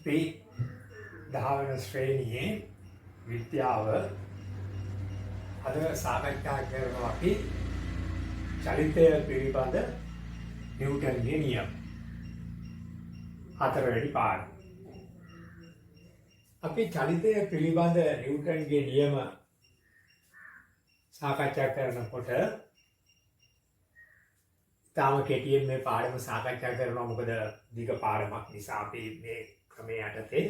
අපි 10 වෙනි ශ්‍රේණියේ විද්‍යාව අද සාකච්ඡා කරනවා අපි චලිතය පිළිබඳ නිව්ටන්ගේ නියම. 4 වෙනි පාඩම. අපි චලිතය පිළිබඳ නිව්ටන්ගේ නියම සාකච්ඡා කරනකොට තාම කෙටියෙන් මේ පාඩම සාකච්ඡා කරනවා මොකද දිග පාඩමක් නිසා අපි මේ ක්‍රමයේ යටතේ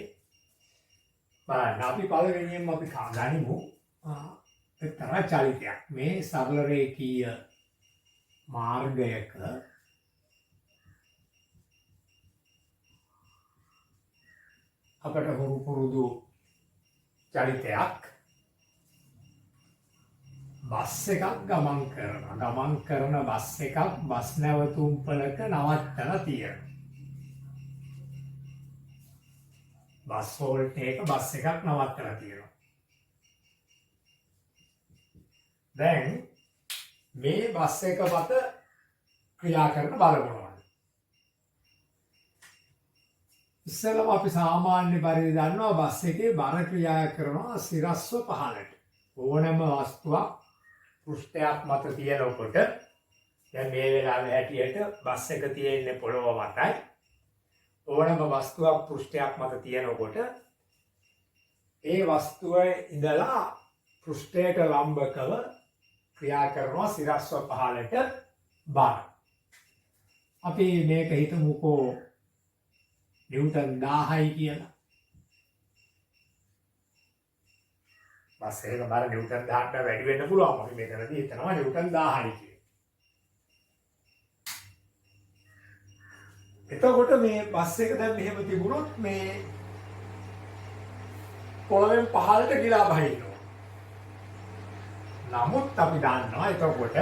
බලන්න අපි පළවෙනියෙන්ම අපි ගනිමු එක්තරා චලිතයක් මේ සරල රේඛීය මාර්ගයක අපට හුරු පුරුදු චලිතයක් බස් එකක් ගමන් කරන බස් එකක් බස් නැවතුම්පලක නවත්තලා තියෙනවා. බස් හෝල්ට් එක බස් එකක් නවත්තලා තියෙනවා. දැන් මේ බස් එක මත ක්‍රියා කරන බල මොනවද? ඉස්සෙල්ලාම අපි සාමාන්‍ය පරිදි දන්නවා බස් එකේ බර ක්‍රියා කරනවා සිරස්ව පහළට. ඕනෑම වස්තුවක් පෘෂ්ඨයක් මත තියෙනකොට දැන් මේ වෙලාවේ හැටියට බස් එක තියෙන්නේ පොළොව මතයි. ඕනෑම වස්තුවක් පෘෂ්ඨයක් මත තියෙනකොට ඒ වස්තුවේ ඉඳලා පෘෂ්ඨයට ලම්බකව ක්‍රියා කරනවා සිරස්ව පහළට බර. අපි මේක හිතමුකෝ නිව්ටන් 1000යි කියලා. බස් එක බර නිව්ටන් 1000ට වැඩි වෙන්න පුළුවන්. අපි මෙතනදී හිතනවා නිව්ටන් 1000යි කියලා. එතකොට මේ බස් එක දැන් මෙහෙම තිබුණොත් මේ පොළවෙන් පහළට ගිලා බහිනවා. නමුත් අපි දන්නවා එතකොට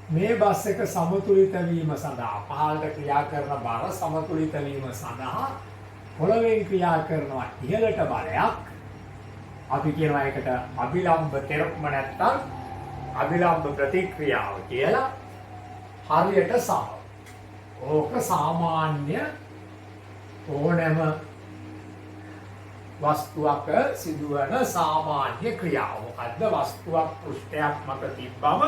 මේ බස් එක සමතුලිත වීම සඳහා පහළට ක්‍රියා කරන බර සමතුලිත වීම සඳහා පොළවෙන් ක්‍රියා කරනවා ඉහළට බලයක්. අපි කියනවා ඒකට අභිලම්බ තෙරපම නැත්තම් අභිලම්බ ප්‍රතික්‍රියාව කියලා. හරියට සම. ඕක සාමාන්‍ය ඕනෑම වස්තුවක සිදුවන සාමාන්‍ය ක්‍රියාව. මොකද්ද? වස්තුවක් පෘෂ්ඨයක් මත තිබ්බම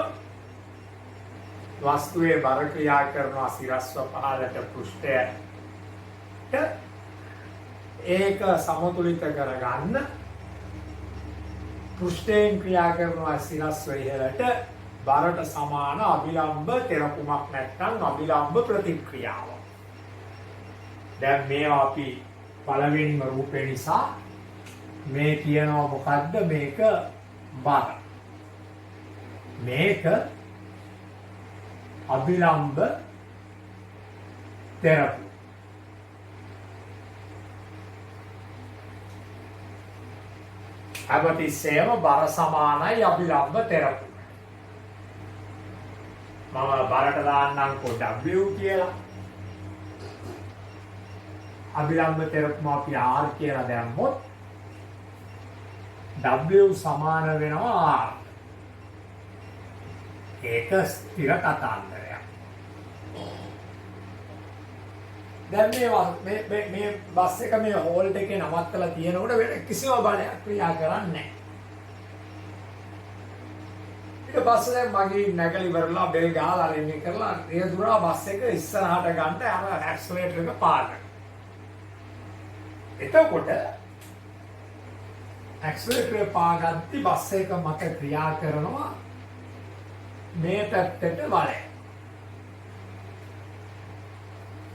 වස්තුවේ බර ක්‍රියා කරනවා සිරස්ව පහළට පෘෂ්ඨයට. ඒක සමතුලිත කරගන්න පෘෂ්ඨයෙන් ක්‍රියා කරනවා සිරස්ව ඉහළට බරට සමාන අභිලම්බ තෙරපුමක් නැත්නම් අභිලම්බ ප්‍රතික්‍රියාව. දැන් මේවා අපි පළවෙනිම රූපේ නිසා මේ කියනවා මොකද්ද? මේක බර. මේක අභිලම්බ තෙරපු. හැමතිස්සෙම බර සමානයි අභිලම්බ තෙරපු. මම බරට දාන්නම්කෝ W කියලා. අභිලම්බ තෙරපුම අපි R කියලා දැම්මොත් W සමාන වෙනවා R. ඒක ස්ථිර කතාන්දරයක්. දැන් මේ බස් එක මේ හෝල්ඩ් එකේ නවත්තලා තියෙනකොට වෙන කිසිම බලයක් ක්‍රියා කරන්නේ නැහැ. ඊට පස්සේ දැන් මගේ නැගලි වරලා බෙල් ගහලා අරින්න කරලා රියදුරා බස් එක ඉස්සරහට ගන්න අර ඇක්සලරේටර් එක පාරට. එතකොට ඇක්සලරේටර් පාගද්දි බස් එක මත ක්‍රියා කරනවා මේ පැත්තට බලය.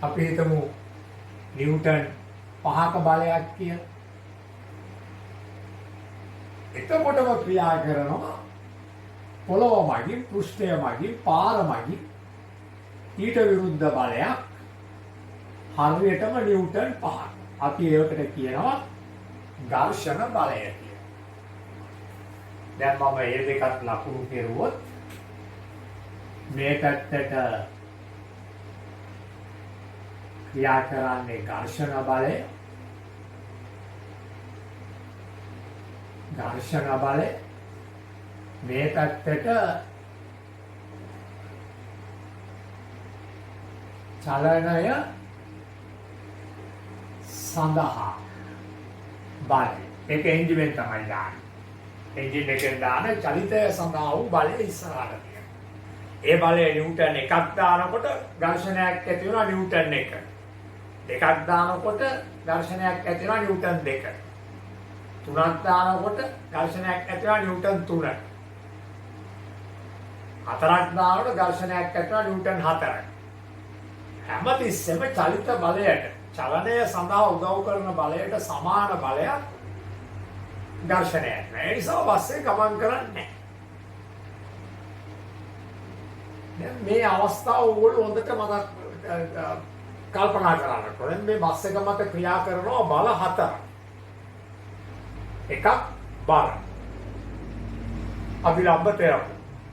අපි හිතමු නිව්ටන් 5ක බලයක් කියලා. එතකොටම ක්‍රියා කරනවා පොළොව මගින් පෘෂ්ඨය මගින් පාර මගින් ඊට විරුද්ධ බලයක් හරියටම නිව්ටන් 5ක්. අපි ඒකට කියනවා ඝර්ෂණ බලය කියලා. දැන් මම මේ දෙකත් ලකුණු කෙරුවොත් මේ පැත්තට ක්‍රියා කරන්නේ ඝර්ෂණ බලය. ඝර්ෂණ බලය මේ පැත්තට චලනය සඳහා බලය. ඒක එන්ජිමෙන් තමයි දාන්නේ. එන්ජින් එකෙන් දාන චලිතය සඳහා වූ බලය ඉස්සරහට තියෙනවා. ඒ බලය නිව්ටන් 1ක් දානකොට ඝර්ෂණයක් ඇති වෙනවා නිව්ටන් 1. 2ක් දානකොට ඝර්ෂණයක් ඇති වෙනවා නිව්ටන් 2. 3ක් දානකොට ඝර්ෂණයක් ඇති වෙනවා නිව්ටන් 3. 4ක් දානකොට ඝර්ෂණයක් ඇති වෙනවා නිව්ටන් 4. හැමතිස්සෙම චලිත බලයට චලනය සඳහා උදව් කරන බලයට සමාන බලයක් ඝර්ෂණයක් නෑ. ඒ නිසා බස් එක ගමන් කරන්නේ නෑ. මේ අවස්ථාව ඕගොල්ලෝ හොඳට මතක් කල්පනා කරන්න ඕනේ. මේ බස් එක මත ක්‍රියා කරනවා බල 4. එකක් බල. අභිලම්බ තෙරපු.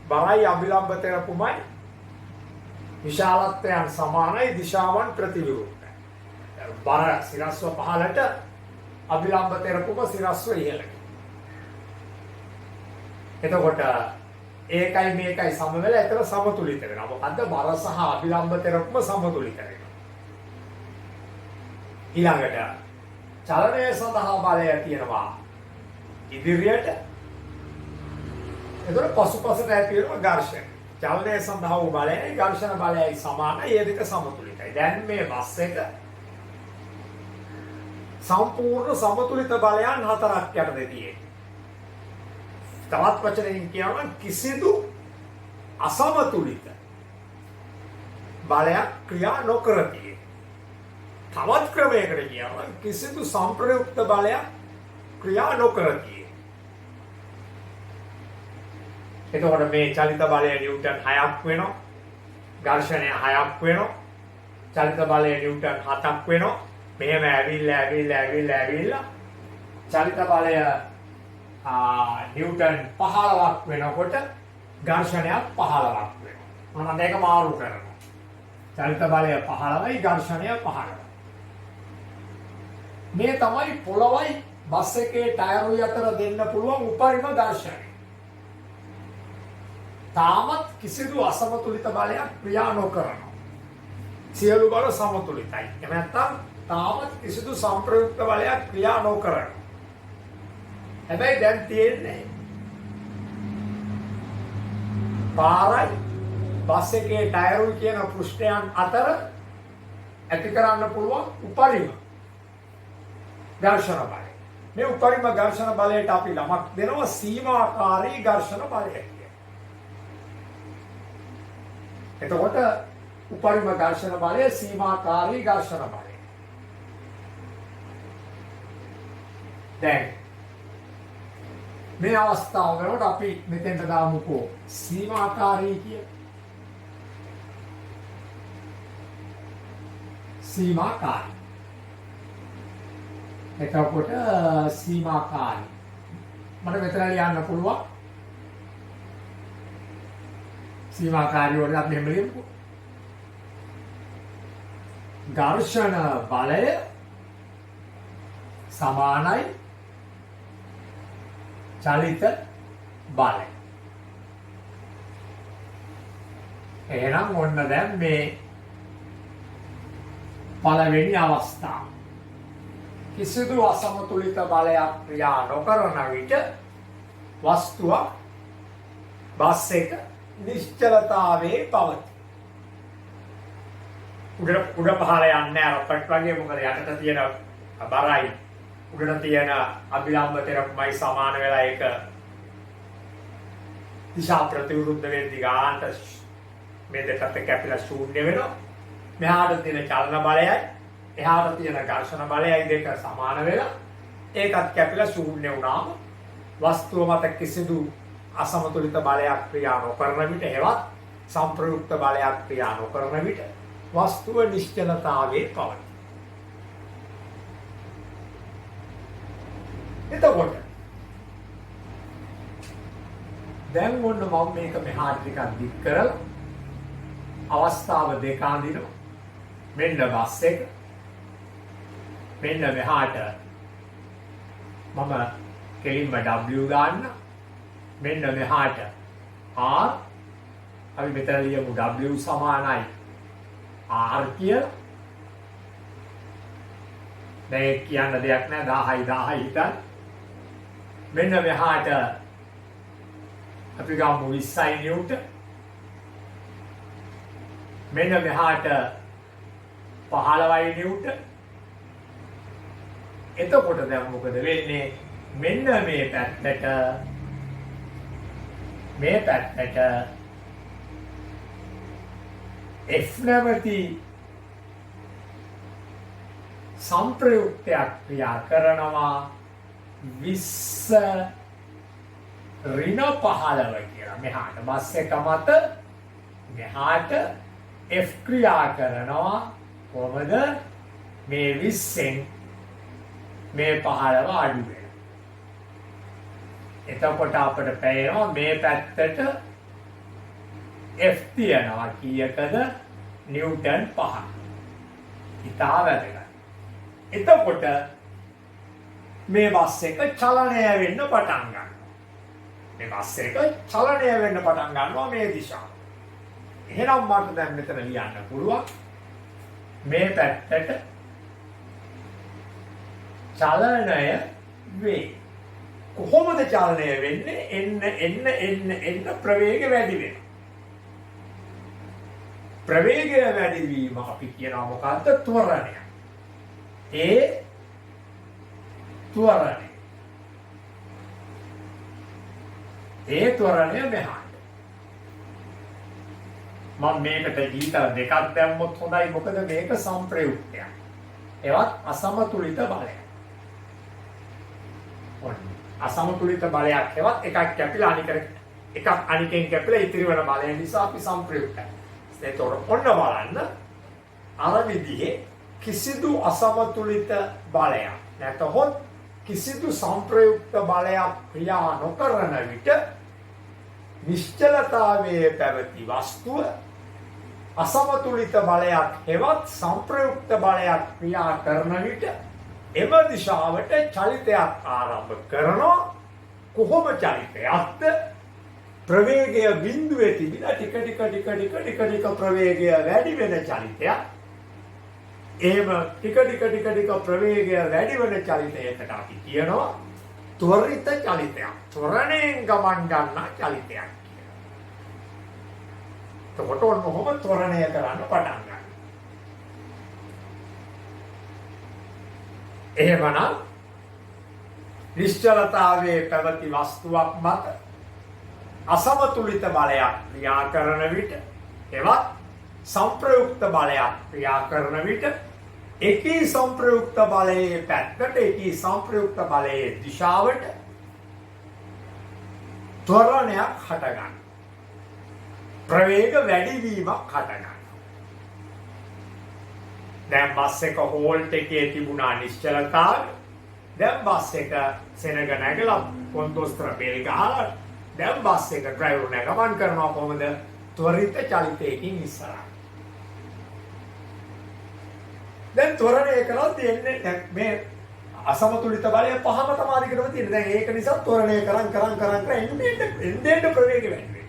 බරයි අභිලම්බ තෙරපුමයි විශාලත්වයන් සමානයි දිශාවන් ප්‍රතිවිරුද්ධයි. බර සිරස්ව පහළට අභිලම්බ තෙරපුම සිරස්ව ඉහළට. එතකොට ඒකයි මේකයි සම වෙලා එතන සමතුලිත වෙනවා. මොකද්ද බර සහ අභිලම්බ තෙරපුම සමතුලිත වෙනවා. ඊළඟට චලනය සඳහා බලය තියෙනවා ඉදිරියට. එතකොට පසුපසට ඇති වෙනවා ඝර්ෂණ. චලනය සඳහා වූ බලයයි ඝර්ෂණ බලයයි සමානයි. ඒ දෙක සමතුලිතයි. දැන් මේ බස් එක සම්පූර්ණ සමතුලිත බලයන් 4ක් යටතේ තියෙනවා. තවත් වචනකින් කියනවා කිසිදු අසමතුලිත බලයක් ක්‍රියා නොකර තියෙනවා. තවත් ක්‍රමයකට කියනවා කිසිදු සංප්‍රයුක්ත බලයක් ක්‍රියා නොකර තියෙනවා. එතකොට මේ චලිත බලය නිව්ටන් 6ක් වෙනවා. ඝර්ෂණය 6ක් වෙනවා. චලිත බලය නිව්ටන් 7ක් වෙනවා. මෙහෙම ඇවිල්ලා චලිත බලය නිව්ටන් 15ක් වෙනකොට ඝර්ෂණයක් 15ක් වෙනවා. මම මේක මාරු කරනවා. චලිත බලය 15යි ඝර්ෂණය 15යි. මේ තමයි පොළවයි බස් එකේ ටයරුයි අතර දෙන්න පුළුවන් උපරිම ඝර්ෂණය. තාමත් කිසිදු අසමතුලිත බලයක් ක්‍රියා නොකරනවා. සියලු බල සමතුලිතයි. එහෙම නැත්නම් තාමත් කිසිදු සංප්‍රයුක්ත බලයක් ක්‍රියා නොකරනවා. හැබැයි දැන් තියෙන්නේ පාරයි බස් එකේ ටයරුයි කියන පෘෂ්ඨයන් අතර ඇති කරන්න පුළුවන් උපරිම ඝර්ෂණ බලය. මේ උපරිම ඝර්ෂණ බලයට අපි ළමක් දෙනවා සීමාකාරී ඝර්ෂණ බලය. එතකොට උපරිම ඝර්ෂණ බලය සීමාකාරී ඝර්ෂණ බලය. දැන් මේ අවස්ථාව වලට අපි මෙතෙන්ට දාමුකෝ සීමාකාරී කිය. සීමාකාරී. එතකොට සීමාකාරී. මට මෙතන ලියන්න පුළුවන්. සීමාකාරී වලට අපි මෙහෙම ලියමුකෝ. ඝර්ෂණ බලය සමානයි චලිත බලය. එහෙනම් ඔන්න දැන් මේ පළවෙනි අවස්ථාව. කිසිදු අසමතුලිත බලයක් ක්‍රියා නොකරන විට වස්තුව බස් එක නිශ්චලතාවයේ පවතී. උඩ පහළ යන්නේ රොකට් වගේ. මොකද යටට තියෙන බරයි උඩට තියෙන අභිලම්බ තෙරපුමයි සමාන වෙලා ඒක දිශා ප්‍රතිවිරුද්ධ වෙද්දී ගානට මේ දෙකට කැපිලා ශූන්‍ය වෙනවා. මෙහාට තියෙන චලන බලයයි එහාට තියෙන ඝර්ෂණ බලයයි දෙක සමාන වෙලා ඒකත් කැපිලා ශූන්‍ය වුණාම වස්තුව මත කිසිදු අසමතුලිත බලයක් ක්‍රියා නොකරන විට හෙවත් සංප්‍රයුක්ත බලයක් ක්‍රියා නොකරන විට වස්තුව නිශ්චලතාවයේ පවතී. එතකොට දැන් ඔන්න මම මේක මෙහාට ටිකක් දික් කරලා අවස්ථාව දෙක අඳිනවා. මෙන්න බස් එක. මෙන්න මෙහාට මම කෙලින්ම W ගන්න. මෙන්න මෙහාට R. අපි මෙතන ලියමු W සමානයි R කියලා. දැන් කියන්න දෙයක් නැහැ 1000 හිතන්න. මෙන්න මෙහාට අපි ගමු 20 නිව්ටන්. මෙන්න මෙහාට 15 නිව්ටන්. එතකොට දැන් මොකද වෙන්නේ? මෙන්න මේ පැත්තට F නැමැති සංප්‍රයුක්තයක් ක්‍රියා කරනවා 20 ඍණ 15 කියලා. මෙහාට බස් එක මත මෙහාට F ක්‍රියා කරනවා කොහොමද? මේ 20න් මේ 15 අඩු වෙනවා. එතකොට අපිට පේනවා මේ පැත්තට F තියනවා කීයකද? නිව්ටන් 5. ඉතා වැදගත්. එතකොට මේ බස් එක චලනය වෙන්න පටන් ගන්නවා. මේ බස් එක චලනය වෙන්න පටන් ගන්නවා මේ දිශාව. එහෙනම් මට දැන් මෙතන ලියන්න පුළුවන් මේ පැත්තට චලනය වේ. කොහොමද චලනය වෙන්නේ? එන්න ප්‍රවේගය වැඩි වෙනවා. ප්‍රවේගය වැඩි වීම අපි කියනවා මොකද්ද? ත්වරණය. ඒ ත්වරණය. ඒ ත්වරණය මෙහාට. මම මේකට ගීතර දෙකක් දැම්මොත් හොඳයි. මොකද මේක සංප්‍රයුක්තයක්. ඒවත් අසමතුලිත බලයක්. අසමතුලිත බලයක් හෙවත් එකක් කැපිලා එකක් අනිකෙන් කැපිලා ඉතිරි වෙන බලය නිසා අපි සංප්‍රයුක්තයි. ඒතකොට ඔන්න බලන්න අර විදිහේ කිසිදු අසමතුලිත බලයක් නැතහොත් කිසිදු සංප්‍රයුක්ත බලයක් ක්‍රියා නොකරන විට නිශ්චලතාවයේ පැවති වස්තුව අසමතුලිත බලයක් හෙවත් සංප්‍රයුක්ත බලයක් ක්‍රියා කරන විට එම දිශාවට චලිතයක් ආරම්භ කරනවා. කොහොම චලිතයක්ද? ප්‍රවේගය බිඳුවේ තිබිලා ටික ප්‍රවේගය වැඩි වෙන චලිතයක්. එහෙම ටික ප්‍රවේගය වැඩි වෙන චලිතයකට අපි කියනවා ත්වරිත චලිතයක්. ත්වරණයෙන් ගමන් ගන්න චලිතයක් කියලා. එතකොට ඔන්නෝම ත්වරණය කරන්න පටන් ගන්නවා. එහෙමනම් නිශ්චලතාවයේ පැවති වස්තුවක් මත අසමතුලිත බලයක් ක්‍රියා කරන විට එවත් සංප්‍රයුක්ත බලයක් ක්‍රියා කරන විට එකී සංප්‍රයුක්ත බලයේ පැත්තට එකී සංප්‍රයුක්ත බලයේ දිශාවට ත්වරණයක් හටගන්නවා. ප්‍රවේග වැඩිවීමක් හටගන්නවා. දැන් බස් එක හෝල්ට් එකේ තිබුණා නිශ්චලතාවය. දැන් බස් එක සෙනග නැගලා කොන්දොස්තර බෙල් ගහලා දැන් බස් එක ඩ්‍රයිවර් නැගමන් කරනවා කොහොමද? ත්වරිත චලිතයකින් ඉස්සරහට. දැන් ත්වරණය කළොත් එන්නේ මේ අසමතුලිත බලය පහම තමයි දිගටම තියෙන්නේ. දැන් ඒක නිසා ත්වරණය කරන් එන්නේ ප්‍රවේගය වැඩි වෙනවා.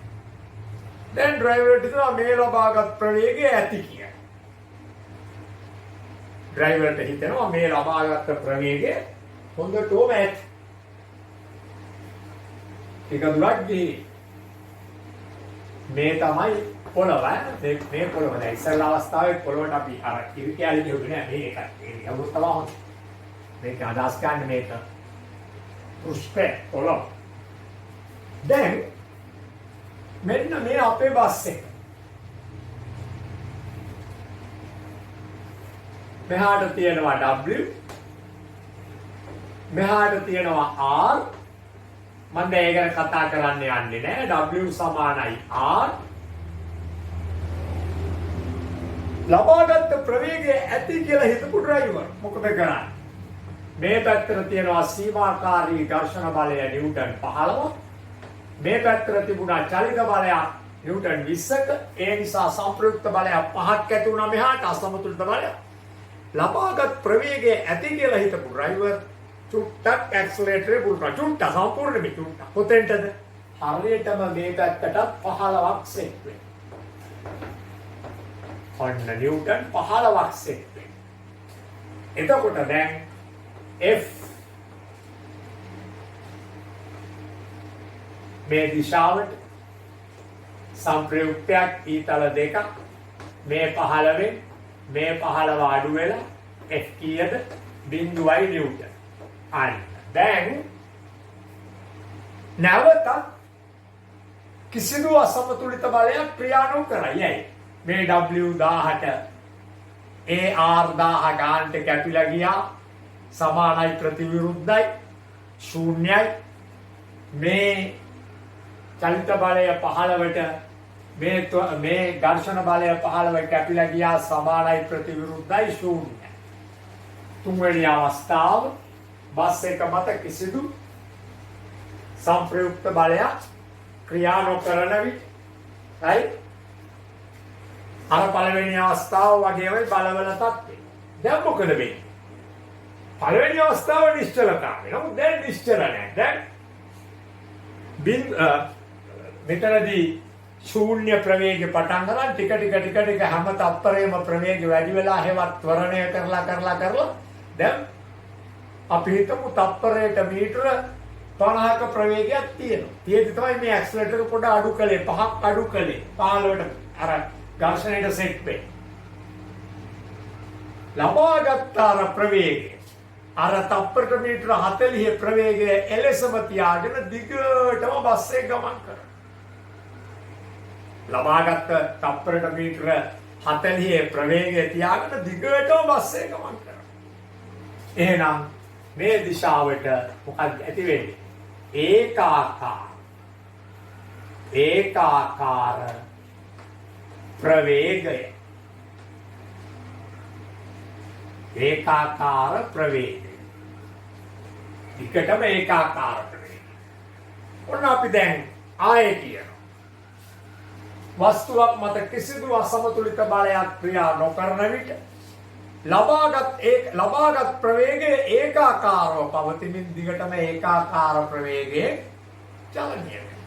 දැන් ඩ්‍රයිවර්ට හිතනවා මේ ලබාගත් ප්‍රවේගය ඇති කියලා. ඩ්‍රයිවර්ට හිතෙනවා මේ ලබාගත් ප්‍රවේගය හොඳටම ඇති. ටික දුරක් ගිහින් මේ තමයි පොළව. මේ පොළව දැන් ඉස්සෙල්ලා අවස්ථාවේ පොළවට අපි අර කිරි කැලි ගිහුවේ නෑ. මේ එකක් ඒ යවුත් තමයි. මේක අදහස් ගන්න මේක පුෂ්පේ පොළව. දැන් මෙන්න මේ අපේ බස් එක. මෙහාට තියෙනවා W. මෙහාට තියෙනවා R. මම දැන් ඒක ගැන කතා කරන්න යන්නේ නෑ. W සමානයි R. ලබාගත් ප්‍රවේගය ඇති කියලා හිතපු ඩ්‍රයිවර් මොකද කරන්නේ? මේ පැත්තට තියෙනවා සීමාකාරී ඝර්ෂණ බලය නිව්ටන් 15. මේ පැත්තට තිබුණා චලිත බලයක් නිව්ටන් 20ක. ඒ නිසා සංප්‍රයුක්ත බලයක් 5ක් ඇති වුණා මෙහාට අසමතුලිත බලයක්. ලබාගත් ප්‍රවේගය ඇති කියලා හිතපු ඩ්‍රයිවර් චුට්ටක් ඇක්සලරේටරේ පුරුනා. චුට්ට සම්පූර්ණයෙන්ම චුට්ට. කොතෙන්ටද? හරියටම මේ පැත්තට 15ක් සෙට් වෙනවා. ඔන්න නිව්ටන් 15ක් සෙට් වෙනවා. එතකොට දැන් F මේ දිශාවට සංප්‍රයුක්තයක් ඊතල දෙකක් මේ 15 මේ 15 අඩු වෙලා F කීයද 0.5 නිව්ටන්. අන්න දැන් නැවත කිසිදු අසමතුලිත බලයක් ක්‍රියා නොකරයි. මේ W 1000ට AR 1000 ගානට කැපිලා ගියා සමානයි ප්‍රතිවිරුද්ධයි ශූන්‍යයි. මේ චලිත බලය 15ට මේ ඝර්ෂණ බලය 15 කැපිලා ගියා සමානයි ප්‍රතිවිරුද්ධයි ශූන්‍යයි. තුන්වෙනි අවස්ථාව බස් එක මත කිසිදු සංප්‍රයුක්ත බලයක් ක්‍රියා නොකරන විට right අර පළවෙනි අවස්ථාව වගේමයි බලවල තත්ත්වය. දැන් මොකද වෙන්නේ? පළවෙනි අවස්ථාව නිශ්චලතාවය. නමුත් දැන් නිශ්චල නැහැ. දැන් මෙතනදී ශූන්‍ය ප්‍රවේගය පටන් ගන්න ටික හැම තත්පරේම ප්‍රවේගය වැඩි වෙලා හැවත් ත්වරණය කරලා දැන් අපි හිතමු තත්පරයට මීටර 50ක ප්‍රවේගයක් තියෙනවා. ඊට තමයි මේ ඇක්සලරේටර් පොඩ අඩු කළේ 5ක් අඩු කළේ 15ට අර ඝර්ෂණයට සෙට් වෙයි. ලබාගත් අර ප්‍රවේගය අර තප්පරට මීටර 40 ප්‍රවේගය එලෙසම තියාගෙන දිගටම බස් එක ගමන් කරනවා. ලබාගත් තප්පරට මීටර 40 ප්‍රවේගය තියාගෙන දිගටම බස් එක ගමන් කරනවා. එහෙනම් මේ දිශාවට මොකක්ද ඇති වෙන්නේ? ඒකාකාර ප්‍රවේගය. ඒකාකාර ප්‍රවේගය. එකටම ඒකාකාර ප්‍රවේගය. ඔන්න අපි දැන් ආයේ කියනවා. වස්තුවක් මත කිසිදු අසමතුලිත බලයක් ක්‍රියා නොකරන විට ලබාගත් ප්‍රවේගය ඒකාකාරව පවතිමින් දිගටම ඒකාකාර ප්‍රවේගයේ චලනය වෙනවා.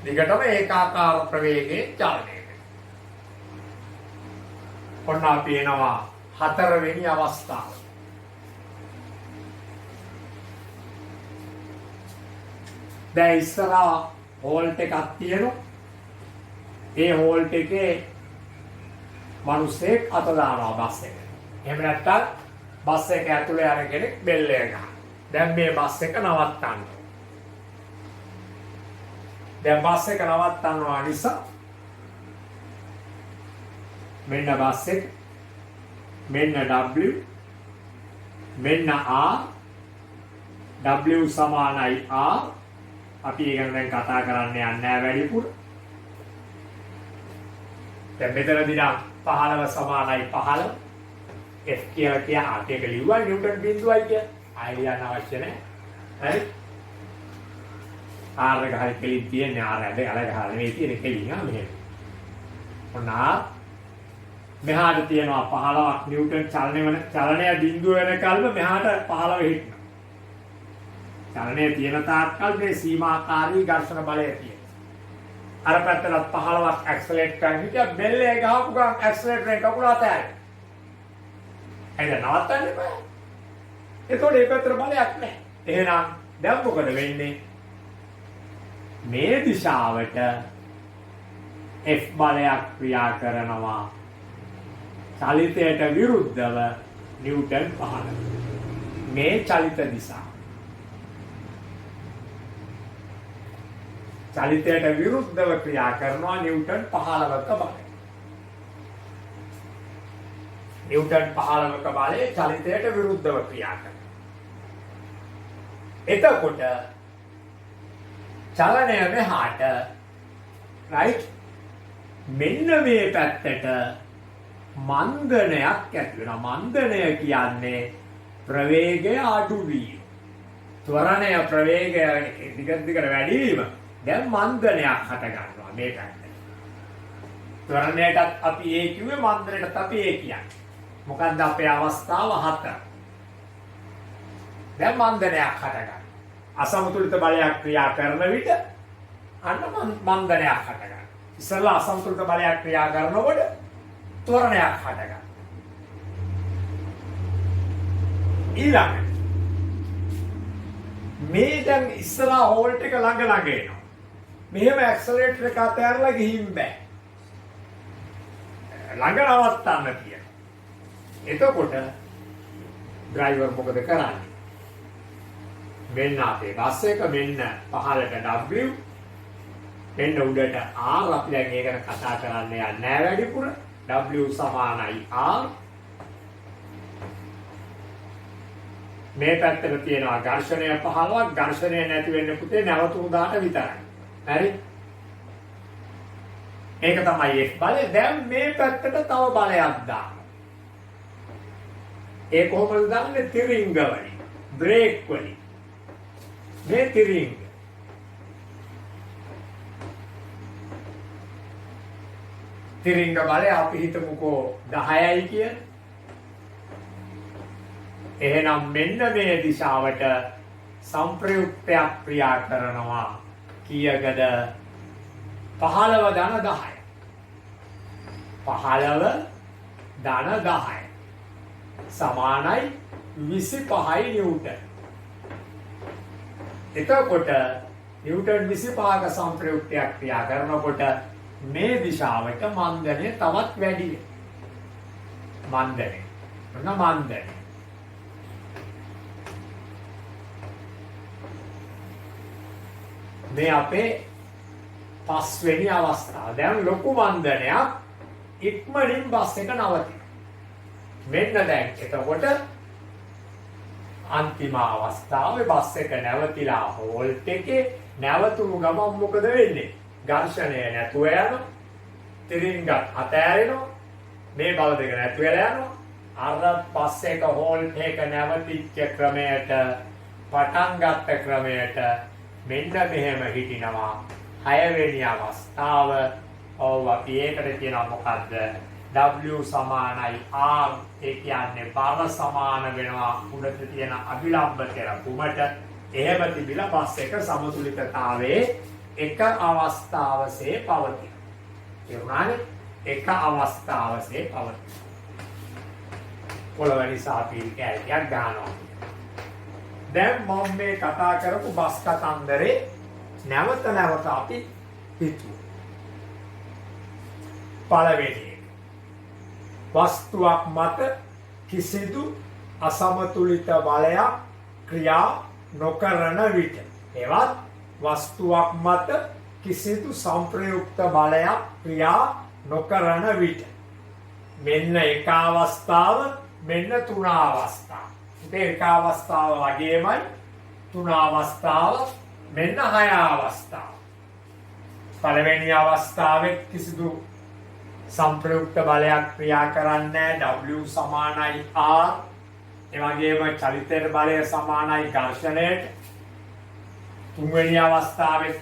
දිගටම ඒකාකාර ප්‍රවේගයේ චලනය වෙනවා. ඔන්න අපි එනවා හතරවෙනි අවස්ථාව. දැන් ඉස්සරහා හෝල්ට් එකක් තියෙනවා. ඒ හෝල්ට් එකේ මිනිස්සෙක් අත දානවා බස් එක. එහෙම නැත්නම් බස් එක ඇතුලේ යන කෙනෙක් බෙල් එක ගන්නවා. දැන් මේ බස් එක නවත්තන්න. දැන් බස් එක නවත්තනවා නිසා මෙන්න බස් එක මෙන්න W මෙන්න R W සමානයි R අපි ඒක ගැන දැන් කතා කරන්න යන්නේ නැහැ වැඩිපුර. දැන් මෙතනදී නම් 15 සමානයි 15 F කියලා කියා ඒක ලිව්වා නිව්ටන් බිඳුවයි කිය. ආයෙ යන්න අවශ්‍ය නැහැ. හරි? R එක හරි කෙලින් තියන්නේ R ඇද අල ගහලා නෙවෙයි තියෙන්නේ කෙලින් මෙහෙම. ඔන්න මෙහාට තියෙනවා 15ක් නිව්ටන් චලනය බිඳුව වෙනකල්ම මෙහාට 15 හිටිනවා. චලනය තියෙන තාක්කල් මේ සීමාකාරී ඝර්ෂණ බලය තියෙනවා. අර පැත්තට 15ක් ඇක්සලරේට් කරන් හිටියා බෙල් එක ගහපු ගමන් ඇක්සලරේටර් එක කකුල අතෑරෙනවා. එහෙනම් නවත්තන්න බෑ. ඒතකොට මේ පැත්තට බලයක් නැහැ. එහෙනම් දැන් මොකද වෙන්නේ? මේ දිශාවට F බලයක් ක්‍රියා කරනවා. චලිතයට විරුද්ධව නිව්ටන් 15. මේ චලිත දිශාව. චලිතයට විරුද්ධව ක්‍රියා කරනවා නිව්ටන් 15ක බලය. නිව්ටන් 15ක බලය චලිතයට විරුද්ධව ක්‍රියා කරනවා. එතකොට චලනය මෙහාට right මෙන්න මේ පැත්තට මන්දනයක් ඇති වෙනවා. මන්දනය කියන්නේ ප්‍රවේගය අඩු වීම. ත්වරණය ප්‍රවේගය දිගට වැඩි වීම. දැන් මන්දනයක් හට ගන්නවා මේ පැත්තේ. ත්වරණයටත් අපි A කිව්වේ මන්දනයටත් අපි A කියන්නේ. මොකද්ද අපේ අවස්ථාව 4. දැන් මන්දනයක් හට ගන්නවා. අසමතුලිත බලයක් ක්‍රියා කරන විට අන්න මන්දනයක් හට ගන්නවා. ඉස්සෙල්ලා අසමතුලිත බලයක් ක්‍රියා කරනකොට ත්වරණයක් හට ගන්නවා. ඊළඟ මේ දැන් ඉස්සරහා හෝල්ට් එක ළඟ එනවා. මෙහෙම ඇක්සලරේටර් එක අතහැරලා ගිහින් බෑ. ළඟ නවත්තන්න තියෙනවා. එතකොට ඩ්‍රයිවර් මොකද කරන්නේ? මෙන්න අපේ බස් එක මෙන්න පහළට W මෙන්න උඩට R. අපි දැන් ඒක ගැන කතා කරන්න යන්නේ නැහැ වැඩිපුර. W සමානයි R. මේ පැත්තට තියෙනවා ඝර්ෂණය 15ක්. ඝර්ෂණය නැති වෙන්න පුතේ නැවතුණු දාට විතරයි. හරි? මේක තමයි F බලය. දැන් මේ පැත්තට තව බලයක් දාන්න. ඒ කොහොමද දාන්නේ? තිරිංග වලින්, බ්‍රේක් වලින්. මේ තිරිංග බලය අපි හිතමුකෝ 10යි කියන. එහෙනම් මෙන්න මේ දිශාවට සංප්‍රයුක්තයක් ක්‍රියා කරනවා. කීයකද? 15 ධන 10. 15 ධන 10 සමානයි 25යි නිව්ටන්. එතකොට නිව්ටන් 25ක සංප්‍රයුක්තයක් ක්‍රියා කරනකොට මේ දිශාවට මන්දනය තවත් වැඩි වෙනවා. මන්දනය. මේ අපේ පස්වෙනි අවස්ථාව. දැන් ලොකු මන්දනයක් ඉක්මනින් බස් එක නවතිනවා. මෙන්න දැන් එතකොට අන්තිම අවස්ථාවේ බස් එක නැවතිලා හෝල්ට් එකේ නැවතුණු ගමන් මොකද වෙන්නේ? ඝර්ෂණය නැතුව යනවා. තිරිංග අතෑරෙනවා. මේ බල දෙක නැතුව යනවා. අර බස් එක හෝල්ට් එක නැවතිච්ච ක්‍රමයට පටන් ගත්ත ක්‍රමයට මෙන්න මෙහෙම හිටිනවා. 6 වෙනි අවස්ථාව. ඔව් අපි ඒකට කියනවා මොකද්ද? W සමානයි R. ඒ කියන්නේ බර සමාන වෙනවා උඩට තියෙන අභිලම්බ කරපුමට. එහෙම තිබිලා බස් එක සමතුලිතතාවයේ එක අවස්ථාවසේ පවතින. ඒ වුණානේ එක අවස්ථාවසේ පවතින. පොළොව නිසා අපි කැලයක් ගන්නවා. දැන් මම මේ කතා කරපු බස් කතන්දරේ නැවත අපි හිතුවා. පළවෙනි වස්තුවක් මත කිසිදු අසමතුලිත බලයක් ක්‍රියා නොකරන විට, එවත් වස්තුවක් මත කිසිදු සංප්‍රයුක්ත බලයක් ක්‍රියා නොකරන විට. මෙන්න එක අවස්ථාව, මෙන්න තුන අවස්ථාව. ඒක අවස්ථාව වගේමයි තුන අවස්ථාව, මෙන්න 6 අවස්ථාව. පළවෙනි අවස්ථාවේ කිසිදු සංප්‍රයුක්ත බලයක් ක්‍රියා කරන්නේ W සමානයි R. ඒ වගේම චලිත බලය සමානයි ඝර්ෂණයට. තුන්වෙනි අවස්ථාවේ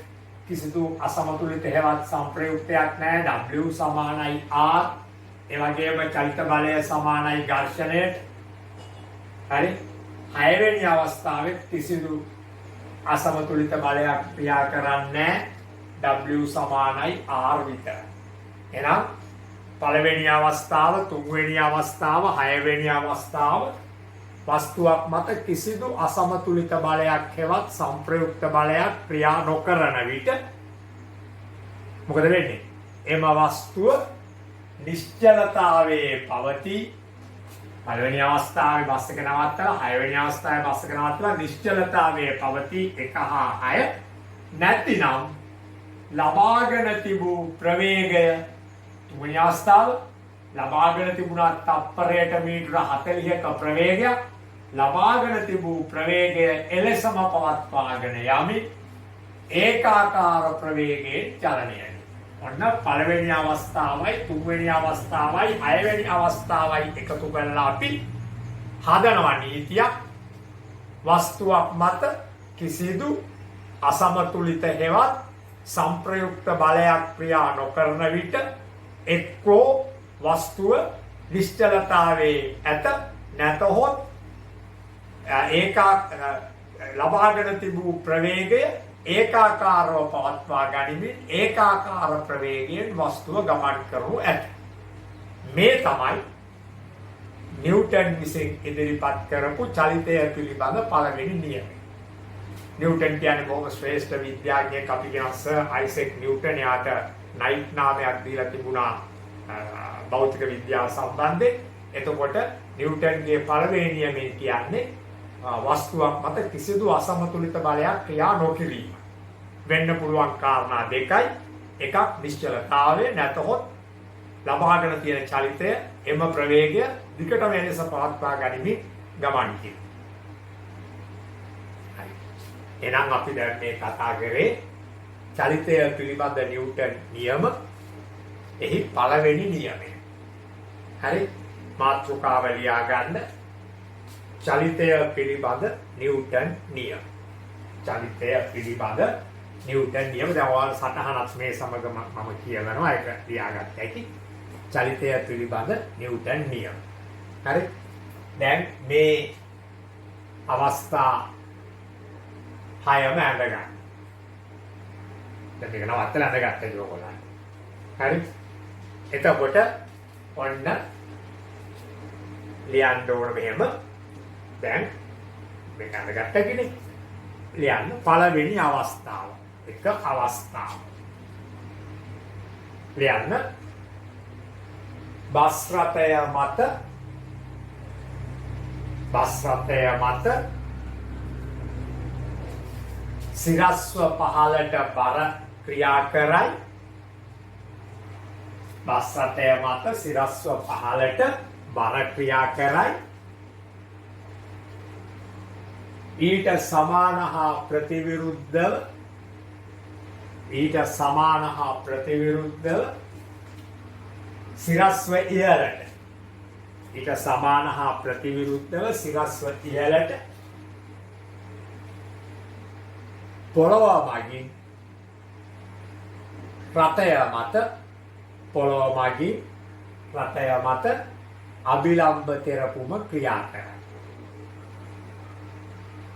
කිසිදු අසමතුලිත හේවත් සංප්‍රයුක්තයක් නැහැ. W සමානයි R. ඒ වගේම චලිත බලය සමානයි ඝර්ෂණයට. හරි? 6 වෙනි අවස්ථාවේ කිසිදු අසමතුලිත බලයක් ක්‍රියා කරන්නේ නැහැ. W සමානයි R විතරයි. එහෙනම් පළවෙනි අවස්ථාව, තුන්වෙනි අවස්ථාව, 6 වෙනි අවස්ථාව වස්තුවක් මත කිසිදු අසමතුලිත බලයක් හෙවත් සංප්‍රයුක්ත බලයක් ක්‍රියා නොකරන විට මොකද වෙන්නේ? එම වස්තුව නිශ්චලතාවයේ පවතී. පළවෙනි අවස්ථාවේ බස් එක නවත්තලා 6 වෙනි අවස්ථාවේ බස් එක නවත්තලා නිශ්චලතාවයේ පවතී 1 හා 6. නැතිනම් ලබාගෙන තිබූ ප්‍රවේගය, තුන්වෙනි අවස්ථාව ලබාගෙන තිබුණා තප්පරයට මීටර 40ක ප්‍රවේගයක්. ලබාගෙන තිබූ ප්‍රවේගය එලෙසම පවත්වාගෙන යමි ඒකාකාර ප්‍රවේගයේ චලනයයි. ඔන්න පළවෙනි අවස්ථාවයි, තුන්වෙනි අවස්ථාවයි, 6 වෙනි අවස්ථාවයි එකතු කරලා අපි හදනවා නීතියක්. වස්තුවක් මත කිසිදු අසමතුලිත හේවත් සංප්‍රයුක්ත බලයක් ක්‍රියා නොකරන විට එක්කෝ වස්තුව නිශ්චලතාවයේ ඇත, නැතහොත් ලබාගෙන තිබූ ප්‍රවේගය ඒකාකාරව පවත්වා ගනිමින් ඒකාකාර ප්‍රවේගයෙන් වස්තුව ගමන් කරනු ඇත. මේ තමයි නිව්ටන් විසින් ඉදිරිපත් කරපු චලිතය පිළිබඳ පළවෙනි නියමය. නිව්ටන් කියන්නේ බොහොම ශ්‍රේෂ්ඨ විද්‍යාඥයෙක්. අපි කියන සර් අයිසෙක් නිව්ටන්. යාට නයිට් නාමයක් දීලා තිබුණා භෞතික විද්‍යාව සම්බන්ධයෙන්. එතකොට නිව්ටන්ගේ පළවෙනි නියමය කියන්නේ වස්තුවක් මත කිසිදු අසමතුලිත බලයක් ක්‍රියා නොකිරීම. වෙන්න පුළුවන් කාරණා දෙකයි. එකක් නිශ්චලතාවය, නැතහොත් ලබාගෙන තියෙන චලිතය එම ප්‍රවේගය දිගටම එලෙස පවත්වා ගනිමින් ගමන් කිරීම. හරි. එහෙනම් අපි දැන් මේ කතා කරේ චලිතය පිළිබඳ නිව්ටන් නියම. එහි පළවෙනි නියමය. හරි. මාතෘකාව ලියා ගන්න. චලිතය පිළිබඳ නිව්ටන් නියම. චලිතය පිළිබඳ නිව්ටන් නියම. දැන් ඔයාලා සටහනත් මේ සමග මම කියවනවා. ඒක ලියාගත්ත හැකි. චලිතය පිළිබඳ නිව්ටන් නියම. හරි. දැන් මේ අවස්ථා 6ම අඳගන්න. දැන් මේක නවත්තලා අඳගත්තා ඔයගොල්ලෝ. හරි. එතකොට ඔන්න ලියන්න ඕන මෙහෙම. දැන් මේක අඳගත්තා කියන්නේ ලියන්න පළවෙනි අවස්ථාව. එක අවස්ථාව. ලියන්න බස් රථය මත සිරස්ව පහළට බර ක්‍රියා කරයි. බස් රථය මත සිරස්ව පහළට බර ක්‍රියා කරයි. ඊට සමාන හා ප්‍රතිවිරුද්ධව සිරස්ව ඉහළට. ඊට සමාන හා ප්‍රතිවිරුද්ධව සිරස්ව ඉහළට පොළොව මගින් රථය මත අභිලම්බ තෙරපුම ක්‍රියා කරයි.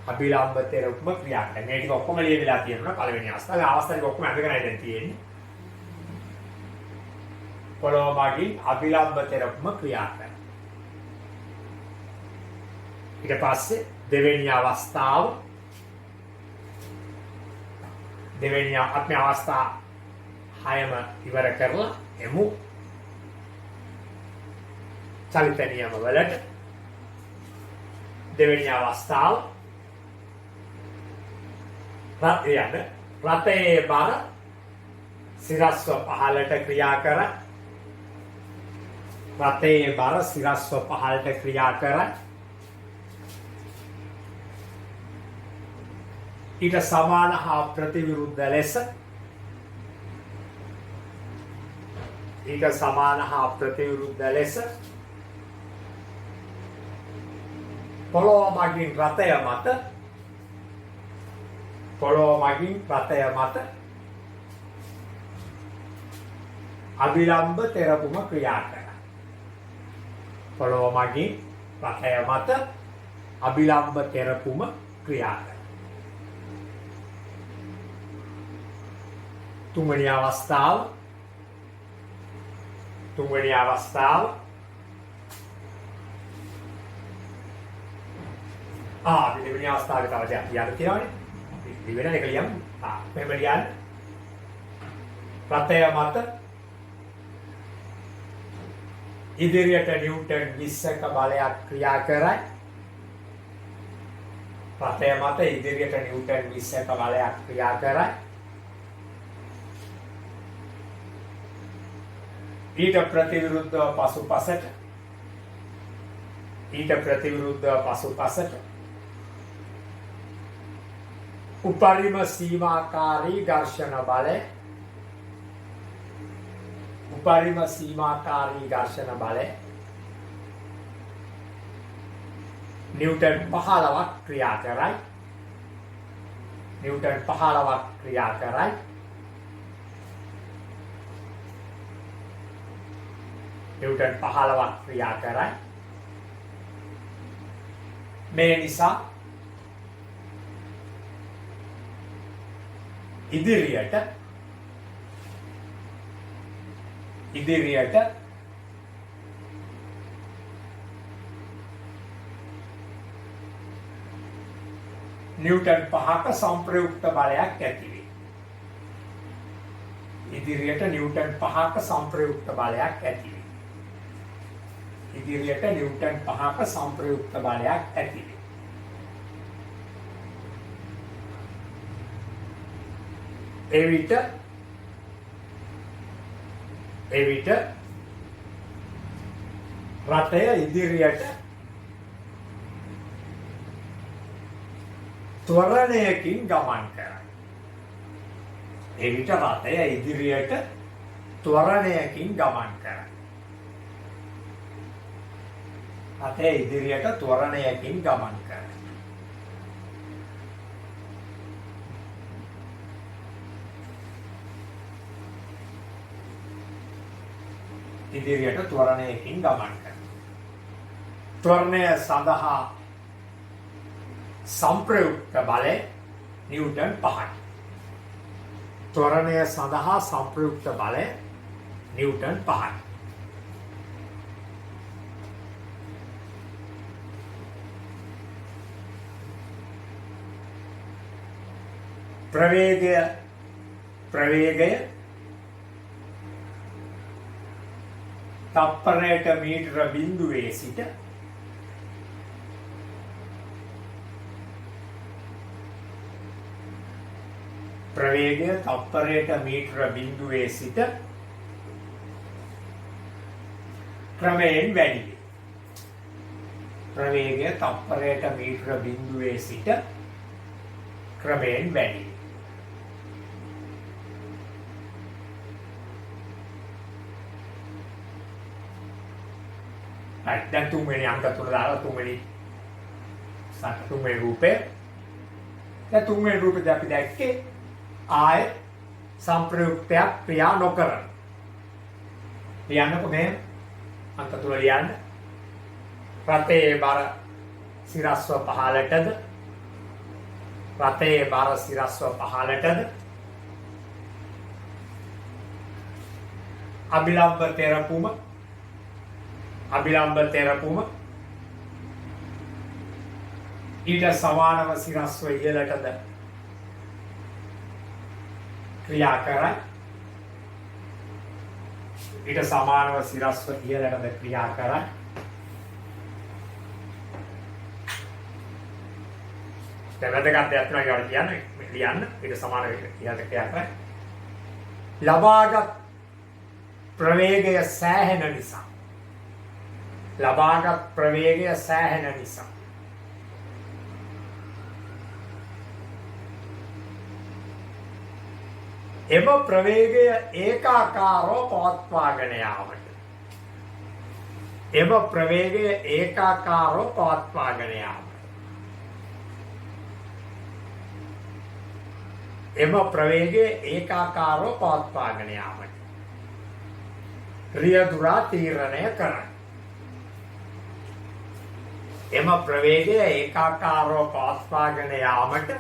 අභිලම්බ තෙරපුම ක්‍රියා කරයි. මේ ටික ඔක්කොම ලියවිලා තියෙනවා පළවෙනි අවස්ථාවේ. අවස්ථාවේ ඔක්කොම අඳගෙනයි දැන් තියෙන්නේ. පොළොව මගින් අභිලම්බ තෙරපුම ක්‍රියා කරයි. ඊට පස්සේ දෙවෙනි අවස්ථාව. අපි අවස්ථා 6ම ඉවර කරලා එමු චලිත නියම වලට. දෙවෙනි අවස්ථාව රථයේ බර සිරස්ව පහළට ක්‍රියා කරයි. රථයේ බර සිරස්ව පහළට ක්‍රියා කරයි. ඊට සමාන හා ප්‍රතිවිරුද්ධ ලෙස පොළොව මගින් රථය මත අභිලම්බ තෙරපුම ක්‍රියා කරයි. පොළොව මගින් රථය මත අභිලම්බ තෙරපුම ක්‍රියා කරයි. තුන්වෙනි අවස්ථාව දෙවෙනි අවස්ථාවේ තව දෙයක් කියන්න තියෙනවානේ. දෙවෙනි එක ලියමු. මෙහෙම ලියන්න. රථය මත ඉදිරියට නිව්ටන් 20ක බලයක් ක්‍රියා කරයි. රථය මත ඉදිරියට නිව්ටන් 20ක බලයක් ක්‍රියා කරයි. ඊට ප්‍රතිවිරුද්ධව පසුපසට උපරිම සීමාකාරී ඝර්ෂණ බලය නිව්ටන් 15ක් ක්‍රියා කරයි. මේ නිසා ඉදිරියට නිව්ටන් 5ක සංප්‍රයුක්ත බලයක් ඇති වේ. ඉදිරියට නිව්ටන් 5ක සංප්‍රයුක්ත බලයක් ඇති වේ. ඉදිරියට නිව්ටන් 5ක සංප්‍රයුක්ත බලයක් ඇති වේ. ඒ විට රටය ඉදිරියට ත්වරණයකින් ගමන් කරයි. ඒ විට රටය ඉදිරියට ත්වරණයකින් ගමන් කරයි. රටය ඉදිරියට ත්වරණයකින් ගමන් කරයි. ඉදිරියට ත්වරණයකින් ගමන් කරයි. ත්වරණය සඳහා සංප්‍රයුක්ත බලය නිව්ටන් 5යි. ත්වරණය සඳහා සංප්‍රයුක්ත බලය නිව්ටන් 5යි. ප්‍රවේගය තප්පරයට මීටර බිඳුවේ සිට ප්‍රවේගය තප්පරයට මීටර බිඳුවේ සිට ක්‍රමයෙන් වැඩි වේ. ප්‍රවේගය තප්පරයට මීටර බිඳුවේ සිට ක්‍රමයෙන් වැඩි වේ. දැන් තුන්වෙනි අංක තුන දාලා තුන්වෙනි රූපේ. දැන් තුන්වෙනි රූපේ අපි දැක්කේ ආය සංප්‍රයුක්තයක් ක්‍රියා නොකරන. ලියන්නකො මේ අංක තුන ලියන්න. රටේ බර සිරස්ව පහළටද අභිලම්බ තෙරපුම ඊට සමානව සිරස්ව ඉහළටද ක්‍රියා කරයි. ඊට සමානව සිරස්ව ඉහළටද ක්‍රියා කරයි. වැදගත් දෙයක් තියෙනවා ලියන්න. ඊට සමානව ඉහළට ක්‍රියා කරයි. ලබාගත් ප්‍රවේගය සෑහෙන නිසා එම ප්‍රවේගය ඒකාකාරව පවත්වාගෙන යාමට රියදුරා තීරණය කරයි. එම ප්‍රවේගය ඒකාකාරව පවත්වාගෙන යාමට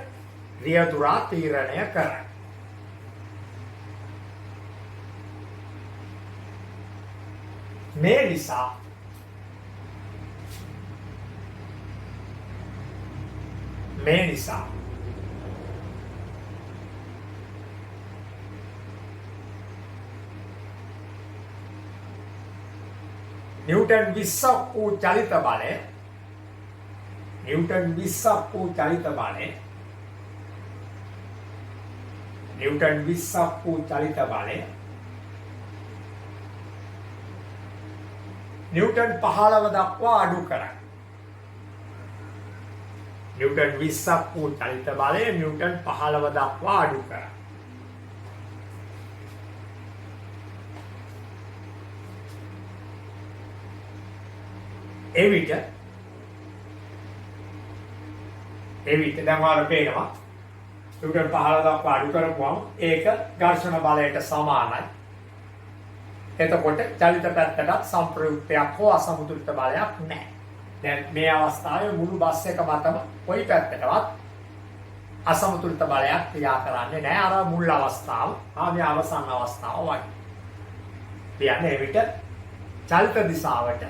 රියදුරා තීරණය කරයි. මේ නිසා නිව්ටන් 20ක් වූ චලිත බලය නිව්ටන් 15 දක්වා අඩු කරයි. නිව්ටන් 20ක් වූ චලිත බලය නිව්ටන් 15 දක්වා අඩු කරයි. එවිට දැන් ඔයාලට පේනවා නිව්ටන් 15 දක්වා අඩු කරපුවම ඒක ඝර්ෂණ බලයට සමානයි. එතකොට චලිත පැත්තටත් සංප්‍රයුක්තයක් හෝ අසමතුලිත බලයක් නැහැ. දැන් මේ අවස්ථාවේ මුළු බස් එක මතම කොයි පැත්තටවත් අසමතුලිත බලයක් ක්‍රියා කරන්නේ නැහැ. අර මුල් අවස්ථාව, මේ අවසන් අවස්ථාව වගේ. කියන්නේ එවිට චලිත දිශාවට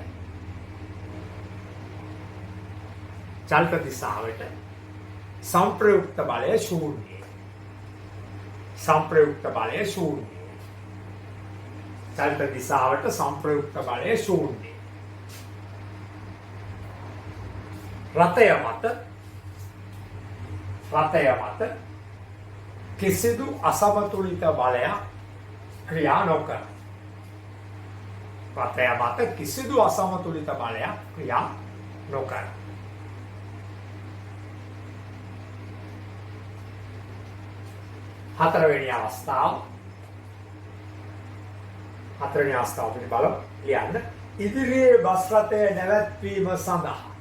සංප්‍රයුක්ත බලය ශූන්‍යයි. සංප්‍රයුක්ත බලය ශූන්‍යයි. චලිත දිශාවට සංප්‍රයුක්ත බලය ශූන්‍යයි. රථය මත කිසිදු අසමතුලිත බලයක් ක්‍රියා නොකර. රථය මත කිසිදු අසමතුලිත බලයක් ක්‍රියා නොකර. හතරවෙනි අවස්ථාව පිළිබඳව ලියන්න. ඉදිරියේ බස් රථය නැවැත්වීම සඳහා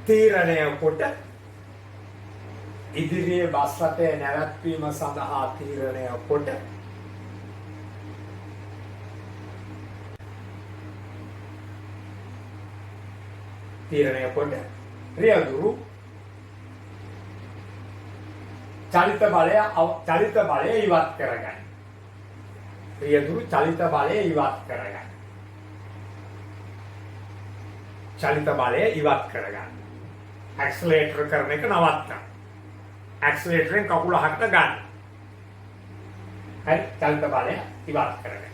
තීරණය කොට රියදුරු චලිත බලය ඉවත් කරගන්න. ඇක්සලරේටර් කරන එක නවත්තන්න. ඇක්සලරේටරෙන් කකුල අහකට ගන්න. හරි, චලිත බලය ඉවත් කරගන්න.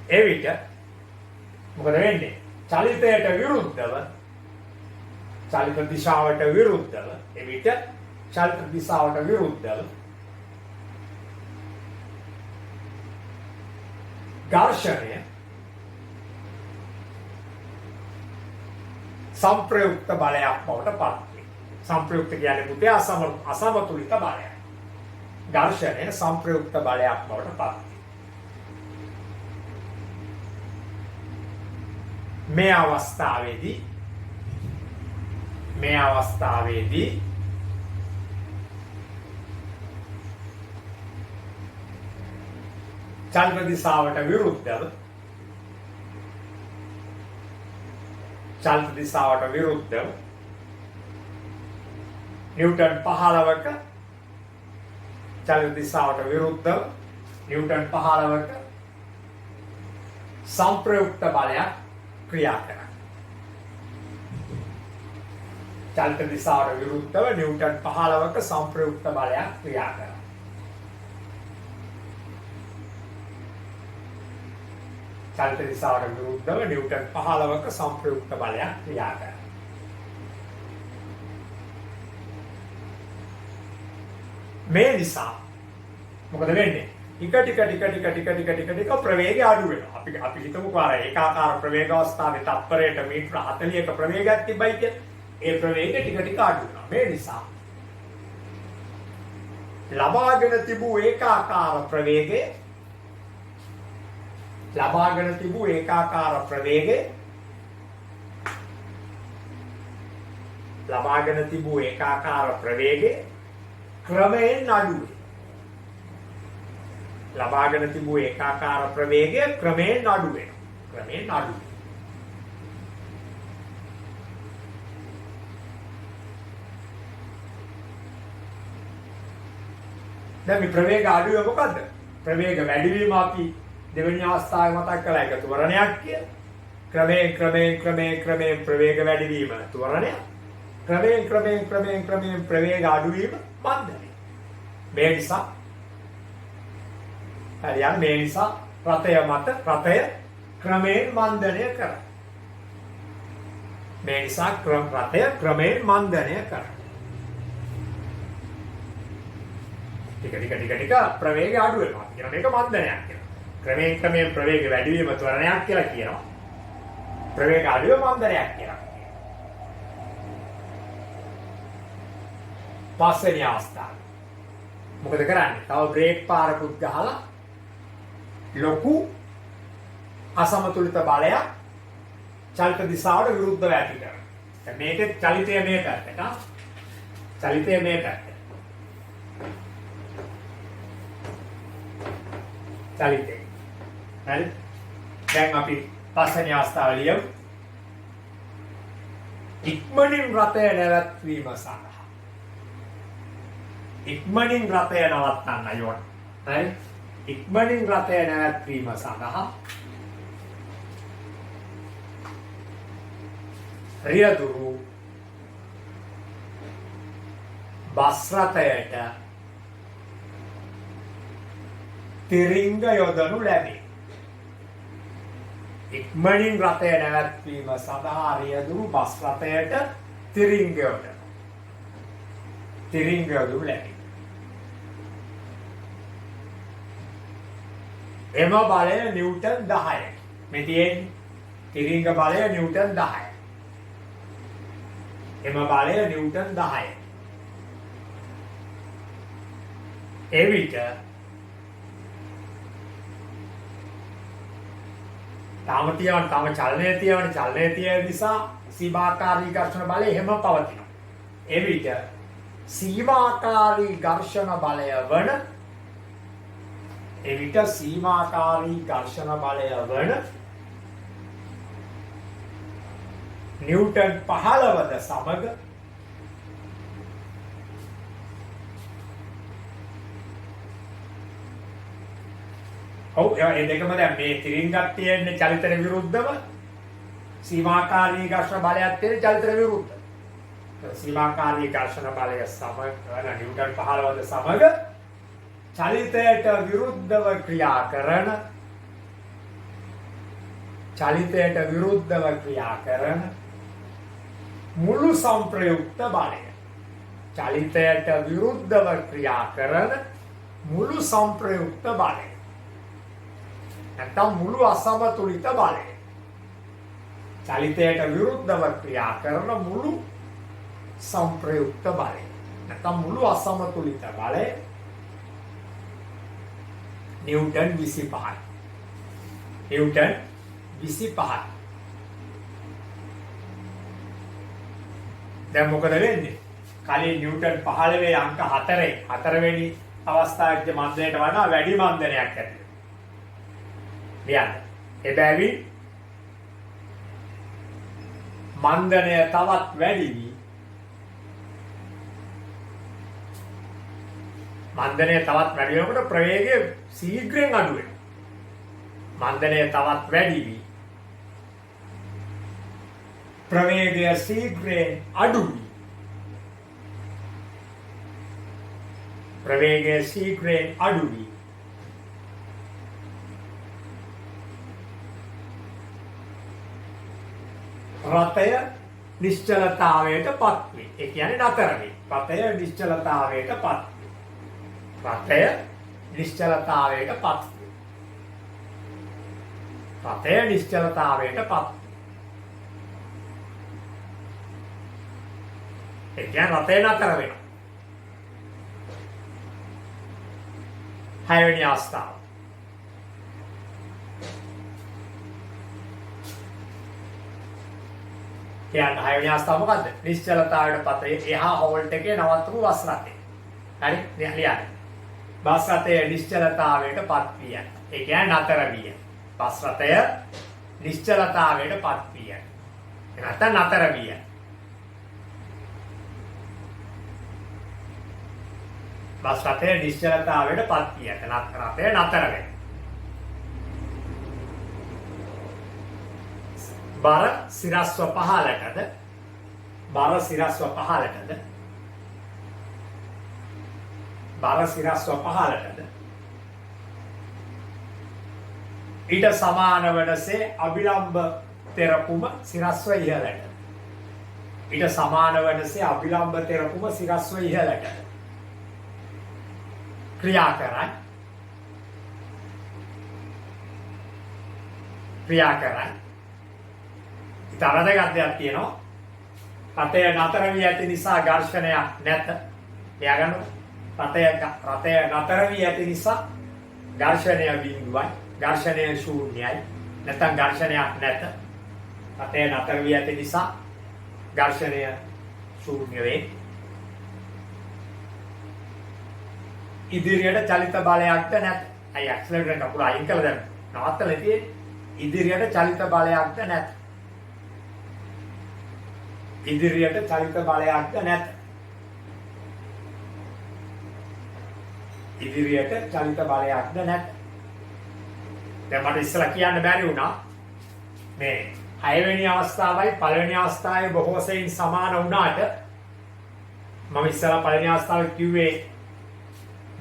ඒ විට මොකද වෙන්නේ? චලිතයට විරුද්ධව චලිත දිශාවට විරුද්ධව ඝර්ෂණය සංප්‍රයුක්ත බලයක් බවට පත් වේ. සංප්‍රයුක්ත කියන්නේ පුතේ අසමතුලිත බලයක්. ඝර්ෂණය සංප්‍රයුක්ත බලයක් බවට පත් වේ. මේ අවස්ථාවේදී චලිත දිශාවට විරුද්ධව නිව්ටන් 15ක සංප්‍රයුක්ත බලයක් ක්‍රියා කරනවා. චලිත දිශාවට විරුද්ධව නිව්ටන් 15ක සංප්‍රයුක්ත බලයක් ක්‍රියා කරනවා. චලිත දිශාවට විරුද්ධව නිව්ටන් 15ක සංප්‍රයුක්ත බලයක් ක්‍රියා කරනවා. මේ නිසා මොකද වෙන්නේ? ටික ප්‍රවේගය අඩු වෙනවා. අපි හිතමුකෝ අර ඒකාකාර ප්‍රවේග අවස්ථාවේ තත්පරයට මීටර 40ක ප්‍රවේගයක් තිබයි කියලා. ඒ ප්‍රවේගය ටික අඩු වෙනවා. මේ නිසා ලබාගෙන තිබූ ඒකාකාර ප්‍රවේගය ක්‍රමයෙන් අඩු වෙනවා. දැන් මේ ප්‍රවේග අඩුවේ මොකද්ද? ප්‍රවේග වැඩිවීම අපි දෙවෙනි අවස්ථාවේ මතක් කළා ඒක ත්වරණයක් කියලා. ක්‍රමයෙන් ප්‍රවේග වැඩිවීම ත්වරණය. ක්‍රමයෙන් ප්‍රවේග අඩුවීම මන්දනය. මේ නිසා රථය ක්‍රමයෙන් මන්දනය කරනවා. ටික ප්‍රවේගය අඩු වෙනවා. කියන මේක මන්දනයක් කියලා. ක්‍රමයෙන් ප්‍රවේග වැඩි වීම ත්වරණයක් කියලා කියනවා. ප්‍රවේග අඩු වීම මන්දනයක් කියලා. පස්වෙනි අවස්ථාව. මොකද කරන්නේ? තව බ්‍රේක් පාරකුත් ගහලා ලොකු අසමතුලිත බලයක් චලිත දිශාවට විරුද්ධව ඇති කරනවා. දැන් මේකේ චලිතය මේ පැත්තට. හරි. දැන් අපි පස්වෙනි අවස්ථාව ලියමු. ඉක්මනින් රථය නැවැත්වීම සඳහා. ඉක්මනින් රථය නවත්තන්න ඕන. හරි. ඉක්මනින් රථය නැවැත්වීම සඳහා රියදුරු බස් රථයට තිරිංග යොදනු ලැබේ. ඉක්මනින් රථය නැවැත්වීම සඳහා රියදුරු බස් රථයට තිරිංග යොදනු ලැබේ. එම බලය නිව්ටන් 10යි. මේ තියෙන්නේ තිරිංග බලය නිව්ටන් 10යි. එම බලය නිව්ටන් 10යි. එවිට තම චලනය තියෙන නිසා සීමාකාරී ඝර්ෂණ බලය එහෙම පවතිනවා. එවිට සීමාකාරී ඝර්ෂණ බලය වන නිව්ටන් 15ද සමග ඒ දෙකම දැන් මේ තිරිංගක් තියෙන්නේ චලිතර විරුද්ධව සීමාකාරී ඝර්ෂණ බලයක් තියෙන චලිතර විරුද්ධ. සීමාකාරී ඝර්ෂණ බලය සමග නිව්ටන් 15ද සමග චලිතයට විරුද්ධව ක්‍රියා කරන මුළු සංප්‍රයුක්ත බලය. චලිතයට විරුද්ධව ක්‍රියා කරන මුළු සංප්‍රයුක්ත බලය. නැත්නම් මුළු අසමතුලිත බලය. චලිතයට විරුද්ධව ක්‍රියා කරන මුළු සංප්‍රයුක්ත බලය. නැත්නම් මුළු අසමතුලිත බලය නිව්ටන් 25යි. නිව්ටන් 25යි. දැන් මොකද වෙන්නේ? කලින් නිව්ටන් 15 අංක 4වෙනි අවස්ථාවේදී මන්දනයට වඩා වැඩි මන්දනයක් ඇති වෙනවා. ලියන්න. එබැවින් මන්දනය තවත් වැඩි වී වෙනකොට ප්‍රවේගය ශීඝ්‍රයෙන් අඩු වෙනවා. මන්දනය තවත් වැඩි වී ප්‍රවේගය ශීඝ්‍රයෙන් අඩු වී රථය නිශ්චලතාවයට පත් වේ. ඒ කියන්නේ නතර වේ. රථය නිශ්චලතාවයට පත් වේ. ඒ කියන්නේ රථය නතර වෙනවා. 6 වෙනි අවස්ථාව. කියන්නේ 6 වෙනි අවස්ථාව මොකද්ද? නිශ්චලතාවයට පත් එහා හෝල්ට් එකේ නවත්තපු බස් රථය. හරි? ලියන්න. බස් රථය නිශ්චලතාවයට පත් විය. ඒ කියන්නේ නතර විය. බස් රථය නිශ්චලතාවයට පත් විය. නැත්නම් නතර විය. බස් රථය නිශ්චලතාවයට පත් විය. රථය නතර වෙනවා. බර සිරස්ව පහළටද ඊට සමාන වනසේ අභිලම්බ තෙරපුම සිරස්ව ඉහළට ක්‍රියා කරයි. ඉතාල දෙකක් තියෙනවා. රථය නතර වී ඇති නිසා ඝර්ෂණයක් නැත. ලියාගන්න. රථය නතර වී ඇති නිසා ඝර්ෂණය බිඳුවයි. ඝර්ෂණය ශූන්‍යයි. නැත්නම් ඝර්ෂණයක් නැත. රථය නතර වී ඇති නිසා ඝර්ෂණය ශූන්‍ය වේ. ඉදිරියට චලිත බලයක්ද නැත. අය ඇක්සලරේටර් කකුල අයින් කළා දැන්. නවත්තලා තියෙන්නේ. ඉදිරියට චලිත බලයක්ද නැත. දැන් මට ඉස්සලා කියන්න බැරි වුණා මේ හයවෙනි අවස්ථාවයි පළවෙනි අවස්ථාවේ බොහෝ සෙයින් සමාන වුණාට මම ඉස්සරහ පළවෙනි අවස්ථාවේ කිව්වේ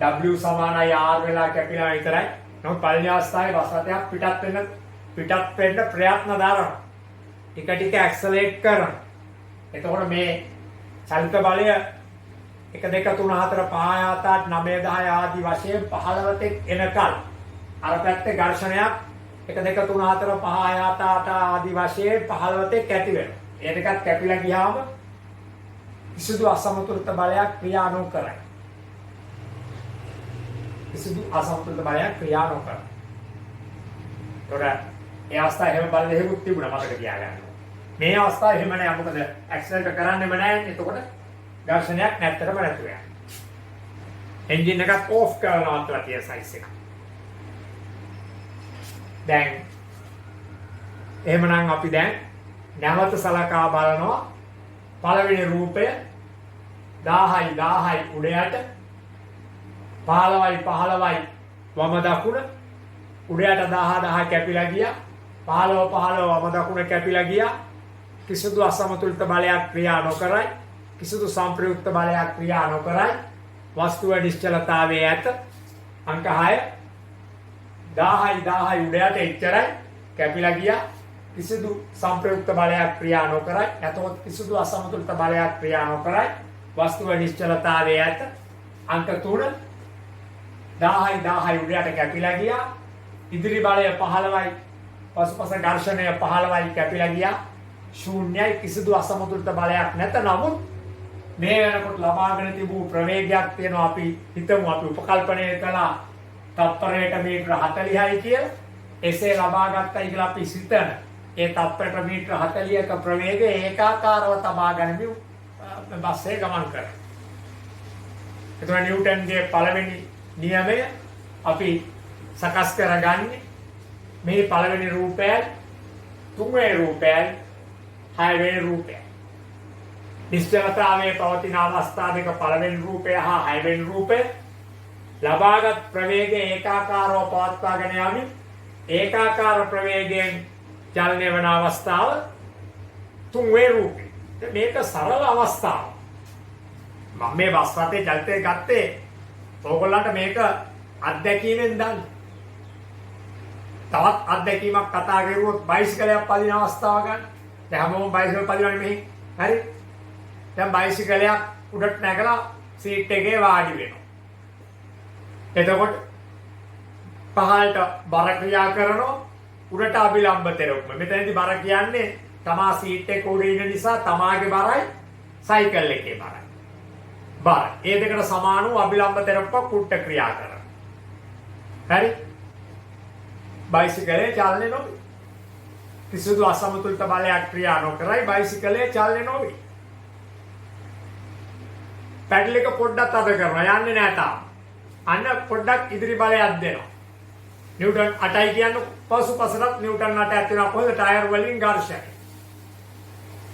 W සමානයි R වෙලා කැපිලා විතරයි. නමුත් පළවෙනි අවස්ථාවේ වසතයක් පිටත් වෙන්න ප්‍රයත්න දරනවා. ටික ටික ඇක්සලරේට් කරනවා. එතකොට මේ චලිත බලය 1 2 3 4 5 6 7 9 10 ආදී වශයෙන් 15 තෙක් එනකල් අර පැත්තේ ඝර්ෂණයක් 1 2 3 4 5 6 7 8 ආදී වශයෙන් 15 තෙක් ඇති වෙනවා. ඒ දෙකත් කැපිලා ගියාම කිසිදු අසමතුලිත බලයක් ක්‍රියා නොකරයි. කිසිදු අසමතුලිත බලයක් ක්‍රියා නොකරයි. ඒ අවස්ථාවේ එහෙම බල දෙහෙකුත් තිබුණා මතක තියාගන්න. මේ අවස්ථාවේ එහෙම නෑ. මොකද ඇක්සලරේට් කරන්නෙම නෑ. එතකොට ඝර්ෂණයක් නැත්තරම නැතු වෙනවා. එන්ජින් එකත් ඕෆ් කරනවා අතලා තියෙන සයිස් එක. දැන් එහෙමනම් අපි දැන් නැවත සලකා බලනවා පළවෙනි රූපය 1000යි 1000යි උඩයට 15යි 15යි වම දකුණ උඩයට 1000 1000 කැපිලා ගියා 15 15 වම දකුණ කැපිලා ගියා කිසිදු අසමතුලිත බලයක් ක්‍රියා නොකරයි කිසිදු සංප්‍රයුක්ත බලයක් ක්‍රියා නොකරයි වස්තුවේ නිශ්චලතාවයේ ඇත අංක 6 1000යි 1000යි උඩයට එච්චරයි කැපිලා ගියා කිසිදු සංප්‍රයුක්ත බලයක් ක්‍රියා නොකරයි එතකොට කිසිදු අසමතුලිත බලයක් ක්‍රියා නොකරයි වස්තුවේ නිශ්චලතාවයේ ඇත අංක 3 1000යි 1000යි උඩයට කැපිලා ගියා ඉදිරි බලය 15යි පසුපස ඝර්ෂණය 15යි කැපිලා ගියා ශූන්‍යයි කිසිදු අසමතුලිත බලයක් නැත නමුත් මේ වෙනකොට ලබාගෙන තිබූ ප්‍රවේගයක් තියෙනවා අපි හිතමු අපි උපකල්පනය කළා තත්පරයට මීටර 40යි කියලා එසේ ලබා ගන්නයි කියලා අපි සිතන ඒ තත්පරයට මීටර 40ක ප්‍රවේගය ඒකාකාරව තබා ගනිමින් බස්සේ ගමන් කරනවා. එතකොට නිව්ටන්ගේ පළවෙනි නියමය අපි සකස් කරගන්නේ මේ පළවෙනි රූපයයි තුන්වෙනි රූපයයි හයවෙනි රූපයයි. නිශ්චලතාවයේ පවතින අවස්ථා දෙක පළවෙනි රූපය හා හයවෙනි රූපය ලබාගත් ප්‍රවේගය ඒකාකාරව පවත්වාගෙන යමින් ඒකාකාර ප්‍රවේගයෙන් චලනය වන අවස්ථාව තුන්වෙනි රූපය. මේක සරල අවස්ථාවක්. මම මේ බස් රථේ චලිතය ගත්තේ ඕගොල්ලන්ට මේක අත්දැකීමෙන් දන්න. තවත් අත්දැකීමක් කතා කරුවොත් බයිසිකලයක් පදින අවස්ථාව ගන්න. දැන් හැමෝම බයිසිකල් පදිනවනේ මෙහි. හරි? දැන් බයිසිකලයක් උඩට නැගලා සීට් එකේ වාඩි වෙනවා. එතකොට පහළට බර ක්‍රියා කරනවා උඩට අභිලම්බ තෙරපුම. මෙතනදී බර කියන්නේ තමා සීට් එක උඩ ඉන්න නිසා තමාගේ බරයි සයිකල් එකේ බරයි. බර. ඒ දෙකට සමාන වූ අභිලම්බ තෙරපුම කුට්ට ක්‍රියා කරනවා. හරි? බයිසිකලේ චලනය නොවේ. කිසිදු අසමතුලිත බලයක් ක්‍රියා නොකරයි බයිසිකලේ චලනය නොවේ. පැඩල් එක පොඩ්ඩක් අද කරනවා යන්නේ නැහැ තාම. අන්න පොඩ්ඩක් ඉදිරි බලයක් දෙනවා. නිව්ටන් 8යි කියන්නේ පසුපසට නිව්ටන් 8ක් වෙනවා කොහෙද ටයර් වලින් ඝර්ෂණය.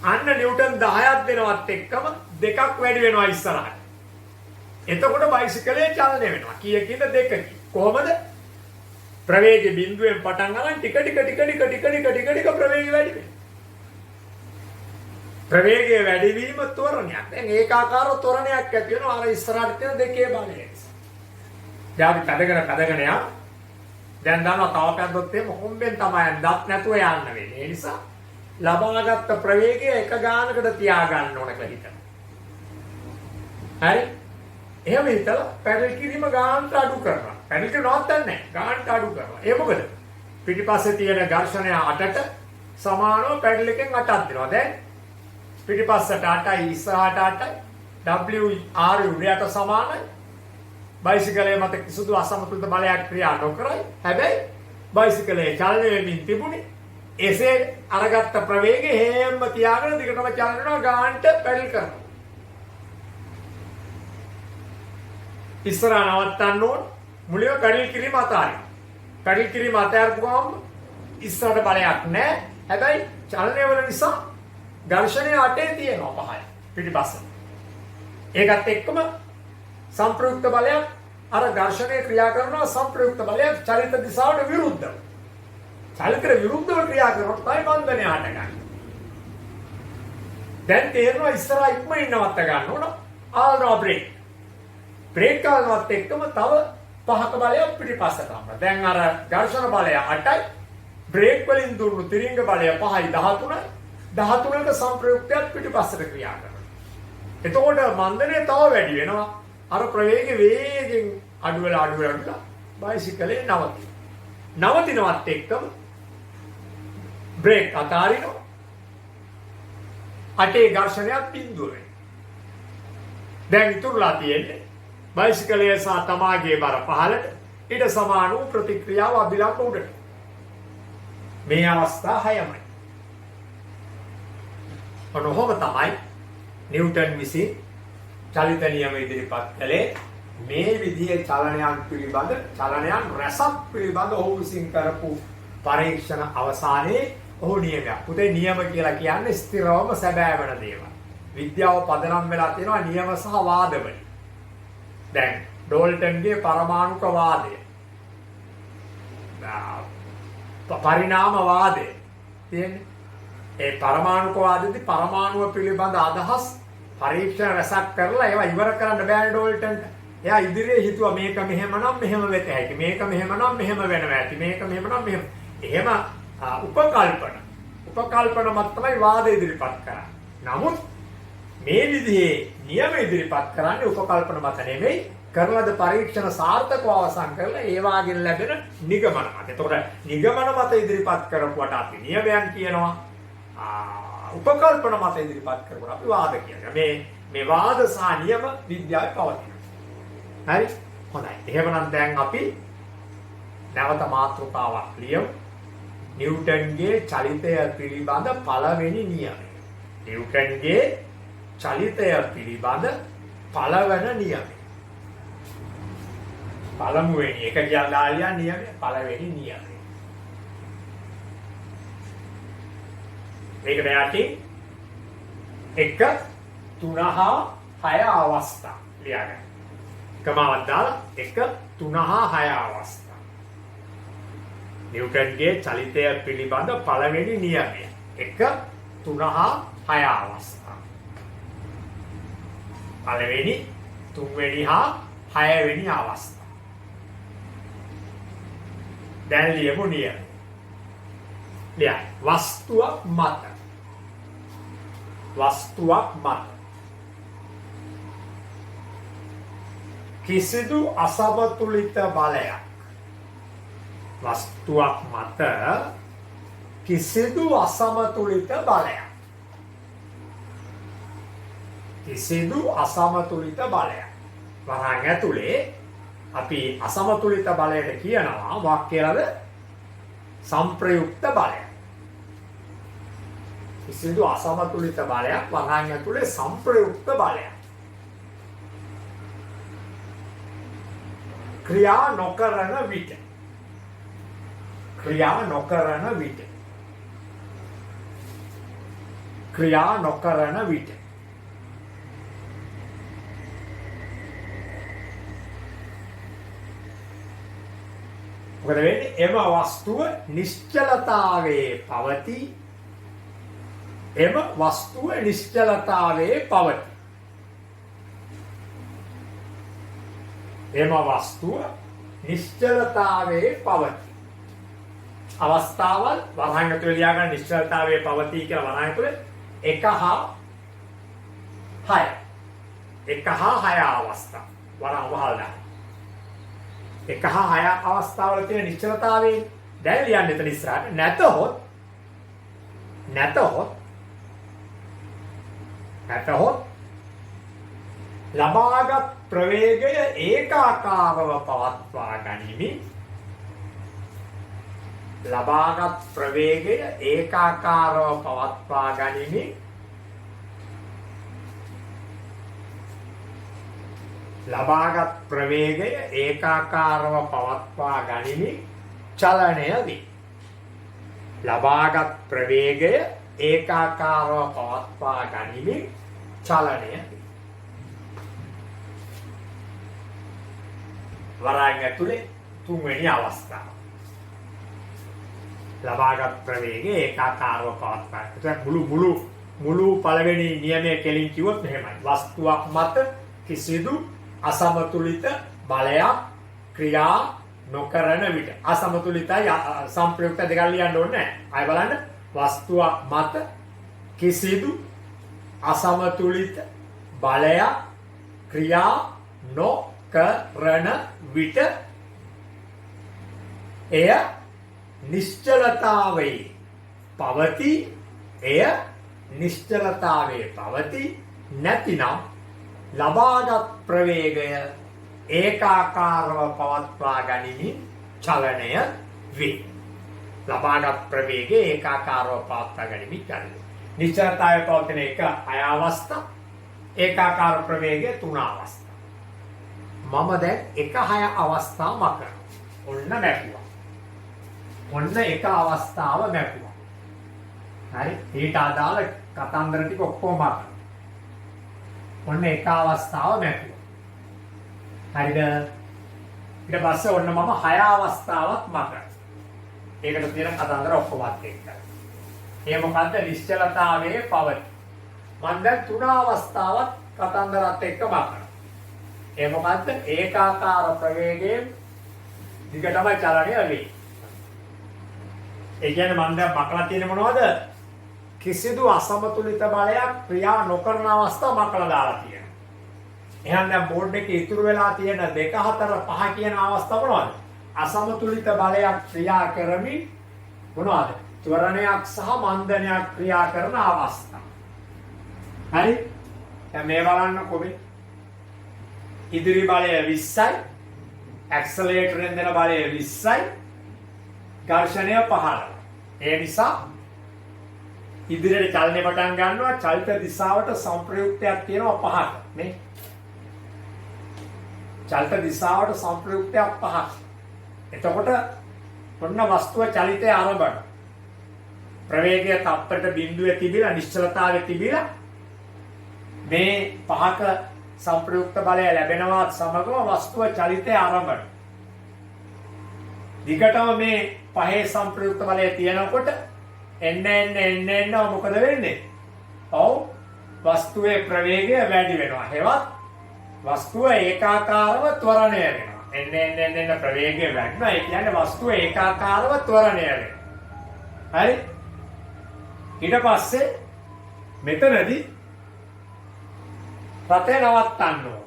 අන්න නිව්ටන් 10ක් දෙනවත් එක්කම දෙකක් වැඩි වෙනවා ඉස්සරහට. එතකොට බයිසිකලේ චලනය වෙනවා. කීයකින්ද දෙකකින්. කොහොමද? ප්‍රවේගය බිඳුවෙන් පටන් ගන්න ටික ටික ප්‍රවේගය වැඩි වෙනවා. ප්‍රවේගයේ වැඩිවීම ත්වරණයක්. දැන් ඒකාකාර ත්වරණයක් ඇති වෙනවා අර ඉස්සරහට තියෙන දෙකේ බලය නිසා. දැන් අපි පැදගෙන යනවා. දැන් දන්නවා තව පැද්දොත් එහෙම හොම්බෙන් තමයි දත් නැතුව යන්න වෙන්නේ. ඒ නිසා ලබාගත් ප්‍රවේගය එක ගානකට තියාගන්න ඕන කියලා හිතනවා. හරි? එහෙම හිතලා පැඩල් කිරීම ගානට අඩු කරනවා. පැඩල් එක නවත්තන්නේ නැහැ. ගානට අඩු කරනවා. ඒ මොකද? පිටිපස්සේ තියෙන ඝර්ෂණය 8ට සමානව පැඩල් එකෙන් 8ක් දෙනවා. දැන් පිටිපස්සට 8යි ඉස්සරහට 8යි WR උඩයට සමානයි. බයිසිකලයේ මත කිසිදු අසමතුලිත බලයක් ක්‍රියා නොකරයි. හැබැයි බයිසිකලයේ චලනය වෙමින් තිබුණේ එසේ අරගත්ත ප්‍රවේගය හැම තියාගෙන දිගටම චලනනවා ගානට පැඩල් කරනවා. ඉස්සරහ නවත්තන්න ඕන මුලින්ම පැඩල් කිරීම අතාරින්න. පැඩල් කිරීම අතාරපුවාම ඉස්සරහට බලයක් නැහැ. හැබැයි චලනය වල නිසා ඝර්ෂණය 8 තියෙනවා 5යි පිටිපස්ස. ඒකත් එක්කම සංප්‍රයුක්ත බලයක් අර ඝර්ෂණය ක්‍රියා කරනවා සංප්‍රයුක්ත බලයක් චලිත දිශාවට විරුද්ධව. චලිතයට විරුද්ධව ක්‍රියා කරනකොට තමයි බන්ධනය හටගන්නේ. දැන් තේරෙනවා ඉස්සරහා ඉක්මනින් නවත්ත ගන්න ඕන. ආල්නවා බ්‍රේක්. බ්‍රේක් කරනවත් එක්කම තව 5ක බලයක් පිටිපස්සට යනවා. දැන් අර ඝර්ෂණ බලය 8යි. බ්‍රේක් වලින් දුන්නු තිරිංග බලය 5යි 13යි. 13ක සංප්‍රයුක්තයක් පිටිපස්සට ක්‍රියා කරනවා. එතකොට මන්දනය තව වැඩි වෙනවා. අර ප්‍රවේගය වේගෙන් අඩු වෙලා බයිසිකලේ නවතිනවත් එක්කම බ්‍රේක් අතාරිනවා. අටේ ඝර්ෂණයක් බිඳුව වෙනවා. දැන් ඉතුරුලා තියෙන්නේ බයිසිකලය සහ තමාගේ බර පහළට ඊට සමාන වූ ප්‍රතික්‍රියාව අභිලම්බ උඩට. මේ අවස්ථා 6යි. ඔනෝම තමයි නිව්ටන් විසින් චලිත නියම ඉදිරිපත් කළේ. මේ විදිහේ චලනයන් රැසක් පිළිබඳ ඔහු විසින් කරපු පරීක්ෂණ අවසානයේ ඔහු නියමයක්. පුතේ නියම කියලා කියන්නේ ස්ථිරවම සැබෑ වෙන දේවල්. විද්‍යාව පදනම් වෙලා තියෙනවා නියම සහ වාදවලින්. දැන් ඩෝල්ටන්ගේ පරමාණුක වාදය, පරිණාම වාදය තියෙන්නේ. ඒ පරමාණුක වාදයේදී පරමාණුව පිළිබඳ අදහස් පරීක්ෂණ රැසක් කරලා ඒවා ඉවර කරන්න බෑ ඩෝල්ටන්ට. එයා ඉදිරියේ හිතුවා මේක මෙහෙමනම් මෙහෙම වෙත හැකි. මේක මෙහෙමනම් මෙහෙම වෙනවා ඇති. මේක මෙහෙමනම් මෙහෙම. එහෙම උපකල්පන මත තමයි වාද ඉදිරිපත් කරන්නේ. නමුත් මේ විදිහේ නියම ඉදිරිපත් කරන්නේ උපකල්පන මත නෙමෙයි. කරලද පරීක්ෂණ සාර්ථකව අවසන් කරලා ඒ වාගෙන් ලැබෙන නිගමන මත. එතකොට නිගමන මත ඉදිරිපත් කරපුවට අපි නියමයන් කියනවා. උපකල්පන මත ඉදිරිපත් කරපුවට අපි වාද කියනවා. මේ වාද සහ නියම විද්‍යාවේ පවතින. හරි? හොඳයි. එහෙමනම් දැන් අපි නැවත මාතෘකාවක් ලියමු. නිව්ටන්ගේ චලිතය පිළිබඳ පළවෙනි නියමය. නිව්ටන්ගේ චලිතය පිළිබඳ පළවෙනි නියමය. පළමුවෙනි එක කියලා නියමය පළවෙනි නියමය. මේකට යටින් 1 3 හා 6 අවස්ථා ලියගන්න. කමාවක් දාලා 1 3 හා 6 අවස්ථා. නිව්ටන්ගේ චලිතය පිළිබඳ පළවෙනි නියමය. 1 3 හා 6 අවස්ථා. පළවෙනි, තුන්වෙනි හා 6 වෙනි අවස්ථා. දැන් ලියමු නියමය. ලියන්න. වස්තුවක් මත කිසිදු අසමතුලිත බලයක්. වස්තුවක් මත කිසිදු අසමතුලිත බලයක්. වරහන් ඇතුලේ අපි අසමතුලිත බලයට කියනවා වාක්‍යවල සංප්‍රයුක්ත බලය. කිසිදු අසමතුලිත බලයක් වරහන් ඇතුලේ සංප්‍රයුක්ත බලයක්. ක්‍රියා නොකරන විට. මොකද වෙන්නේ? එම වස්තුව නිශ්චලතාවයේ පවතී. අවස්ථාවල් වරහන් ඇතුලේ ලියාගන්න නිශ්චලතාවයේ පවතී කියලා වරහන් ඇතුලේ 1 හා 6. 1 හා 6 අවස්ථා. වරහන් වහලා 1 හා 6 අවස්ථාවල තියෙන නිශ්චලතාවයේ දැන් ලියන්න එතන ඉස්සරහට. නැතහොත් ලබාගත් ප්‍රවේගය ඒකාකාරව පවත්වා ගනිමින් චලනය වේ. වරහන් ඇතුලේ තුන්වෙනි අවස්ථාව. ලබාගත් ප්‍රවේගය ඒකාකාරව පවත්වා. මුළු පළවෙනි නියමයේ කෙලින් කිව්වොත් මෙහෙමයි. වස්තුවක් මත කිසිදු අසමතුලිත බලයක් ක්‍රියා නොකරන විට අසමතුලිතයි සංප්‍රයුක්ත දෙකක් ලියන්න ඕනේ නැහැ. ආයෙ බලන්න. වස්තුවක් මත කිසිදු අසමතුලිත බලයක් ක්‍රියා නොකරන විට එය නිශ්චලතාවේ පවති. එය නිශ්චලතාවේ පවති. නැතිනම් ලබාගත් ප්‍රවේගය ඒකාකාරව පවත්වා ගනිමින් චලනය වේ. ලබාගත් ප්‍රවේගය ඒකාකාරව පවත්වා ගනිමින් චලනය. නිශ්චලතාවේ පවතින එක 6 අවස්ථා. ඒකාකාර ප්‍රවේගය 3 අවස්ථා. මම දැන් 1-6 අවස්ථා මකන. ඔන්න මැකුවා. ඔන්න එක අවස්ථාව මැකුවා. හරි. ඊට අදාළ කතන්දර ටික ඔක්කොම මකන. ඔන්න එක අවස්ථාව මැකුවා. හරිද? ඊට පස්සේ ඔන්න මම 6 අවස්ථාවක් මකන. ඒකට තියෙන කතන්දර ඔක්කොමත් එක්ක. ඒ මොකද්ද? නිශ්චලතාවයේ පවති. මම දැන් 3 අවස්ථාවක් කතන්දරත් එක්ක මකන. ඒ මොකද්ද? ඒකාකාර ප්‍රවේගයෙන් දිගටම චලනය වේ. ඒ කියන්නේ මම දැන් මකලා තියෙන්නේ මොනවද? කිසිදු අසමතුලිත බලයක් ක්‍රියා නොකරන අවස්ථා මකලා දාලා තියෙනවා. එහෙනම් දැන් බෝඩ් එකේ ඉතුරු වෙලා තියෙන 2, 4, 5 කියන අවස්ථා මොනවද? අසමතුලිත බලයක් ක්‍රියා කරමින් මොනවද? ත්වරණයක් සහ මන්දනයක් ක්‍රියා කරන අවස්ථා. හරි? දැන් මේ බලන්න කොහේ? ඉදිරි බලය 20යි. ඇක්සලරේටරෙන් දෙන බලය 20යි. ඝර්ෂණය 15. ඒ නිසා ඉදිරියට චලනය පටන් ගන්නවා. චලිත දිශාවට සංප්‍රයුක්තයක් තියෙනවා 5ක් නේ. චලිත දිශාවට සංප්‍රයුක්තයක් 5ක්. එතකොට ඔන්න වස්තුව චලිතය ආරම්භන. ප්‍රවේගය තප්පරට බිඳුවේ තිබිලා නිශ්චලතාවයේ තිබිලා මේ 5ක සංප්‍රයුක්ත බලය ලැබෙනවත් සමගම වස්තුව චලිතය ආරම්භන. දිගටම මේ 5 සංප්‍රයුක්ත බලය තියෙනකොට එන්න මොකද වෙන්නේ? ඔව් වස්තුවේ ප්‍රවේගය වැඩි වෙනවා. හෙවත් වස්තුව ඒකාකාරව ත්වරණය වෙනවා. එන්න ප්‍රවේගය වැඩිනවා. ඒ කියන්නේ වස්තුව ඒකාකාරව ත්වරණය වෙනවා. හරි? ඊට පස්සේ මෙතනදී රටේ නවත්තන්න ඕන.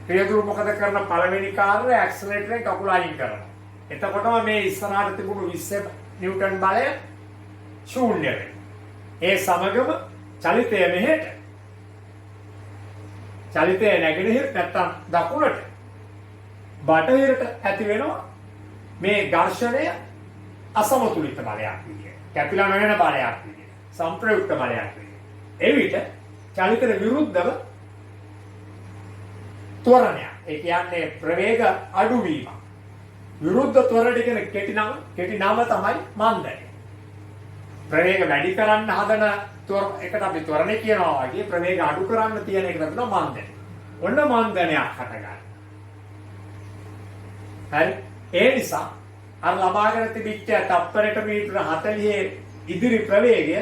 ක්‍රියාදුරු මොකද කරන පළවෙනි කාර්යය ඇක්සලරේටරේ කකුල අයින් කරනවා. එතකොටම මේ ඉස්සරහට තිබුණු 20 නිව්ටන් බලය ශූන්‍ය වෙනවා. ඒ සමගම චලිතය මෙහෙට. චලිතය නැගෙනහිර නැත්තම් දකුණට බටහිරට ඇති වෙනවා මේ ඝර්ෂණය අසමතුලිත බලයක් විදියට. කැපිලා නොයන බලයක් විදියට. සංප්‍රයුක්ත බලයක් විදියට. එවිට චලිතයට විරුද්ධව ත්වරණය. ඒ කියන්නේ ප්‍රවේග අඩුවීම. විරුද්ධ ත්වරණ කියන කෙටි නම තමයි මන්දනය. ප්‍රවේග වැඩි කරන්න හදන එකට අපි ත්වරණය කියනවා වගේ ප්‍රවේග අඩු කරන්න තියෙන එකට තමයි මන්දනය. ඔන්න මන්දනයක් හටගන්නවා. හරි? ඒ නිසා අර ලබාගෙන තිබිච්ච තප්පරයට මීටර 40 ඉදිරි ප්‍රවේගය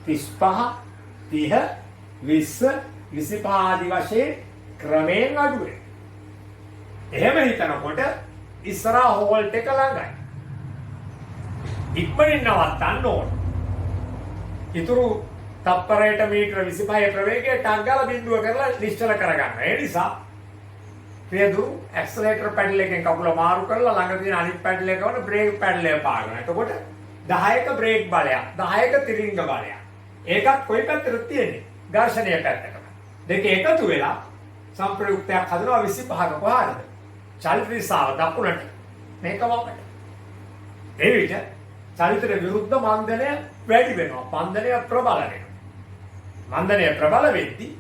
35 30 20 25 ආදී වශයෙන් ක්‍රමයෙන් අඩු වෙනවා. එහෙම හිතනකොට ඉස්සරහා හෝල්ට් එක ළඟයි. ඉක්මනින් නවත්තන්න ඕන. ඊතුරු තප්පරයට මීටර 25 ප්‍රවේගය ටක් ගාලා බිඳුව කරලා නිශ්චල කරගන්න. ඒ නිසා ක්‍රියාදුරු ඇක්සලරේටර් පැඩල් එකෙන් කකුල මාරු කරලා ළඟ තියෙන අනිත් පැඩල් එක වල බ්‍රේක් පැඩල් එක පාගන්න. එතකොට 10ක බ්‍රේක් බලයක්, 10ක තිරිංග බලයක්. ඒකත් කොයි පැත්තටද තියෙන්නේ? ඝර්ෂණය පැත්තට. දෙක එකතු වෙලා සංප්‍රයුක්තයක් හදනවා 25ක කොහාටද? චලිත දිශාව දකුණට. මේක වමට. ඒ විදිහ චලිතයට විරුද්ධ මන්දනය වැඩි වෙනවා. මන්දනය ප්‍රබල වෙනවා. මන්දනය ප්‍රබල වෙද්දී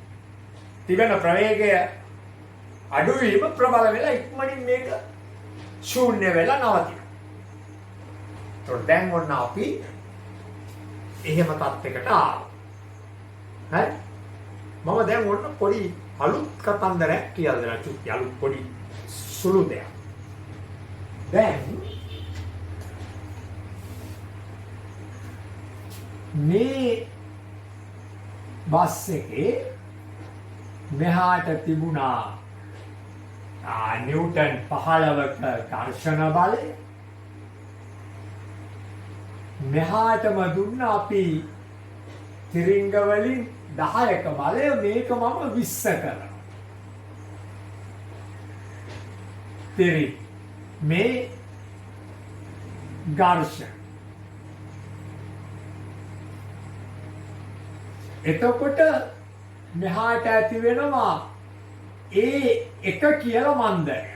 තිබෙන ප්‍රවේගය අඩුවීම ප්‍රබල වෙලා ඉක්මනින් මේක ශූන්‍ය වෙලා නවතිනවා. ඒත් දැන් ඔන්න අපි එහෙම තත්යකට ආවා. හරි? මම දැන් ඔන්න පොඩි අලුත් කතන්දරයක් කියලා දෙනවා. චුට්ටි අලුත් පොඩි සුළු දෙයක්. දැන් මේ බස් එකේ මෙහාට තිබුණා නිව්ටන් 15ක ඝර්ෂණ බලය. මෙහාටම දුන්න අපි තිරිංග වලින් 10ක බලය. මේක මම 20 කරනවා. තිරිංග මේ ඝර්ෂණ. එතකොට මෙහාට ඇති වෙනවා ඒ එක කියලා මන්දරය.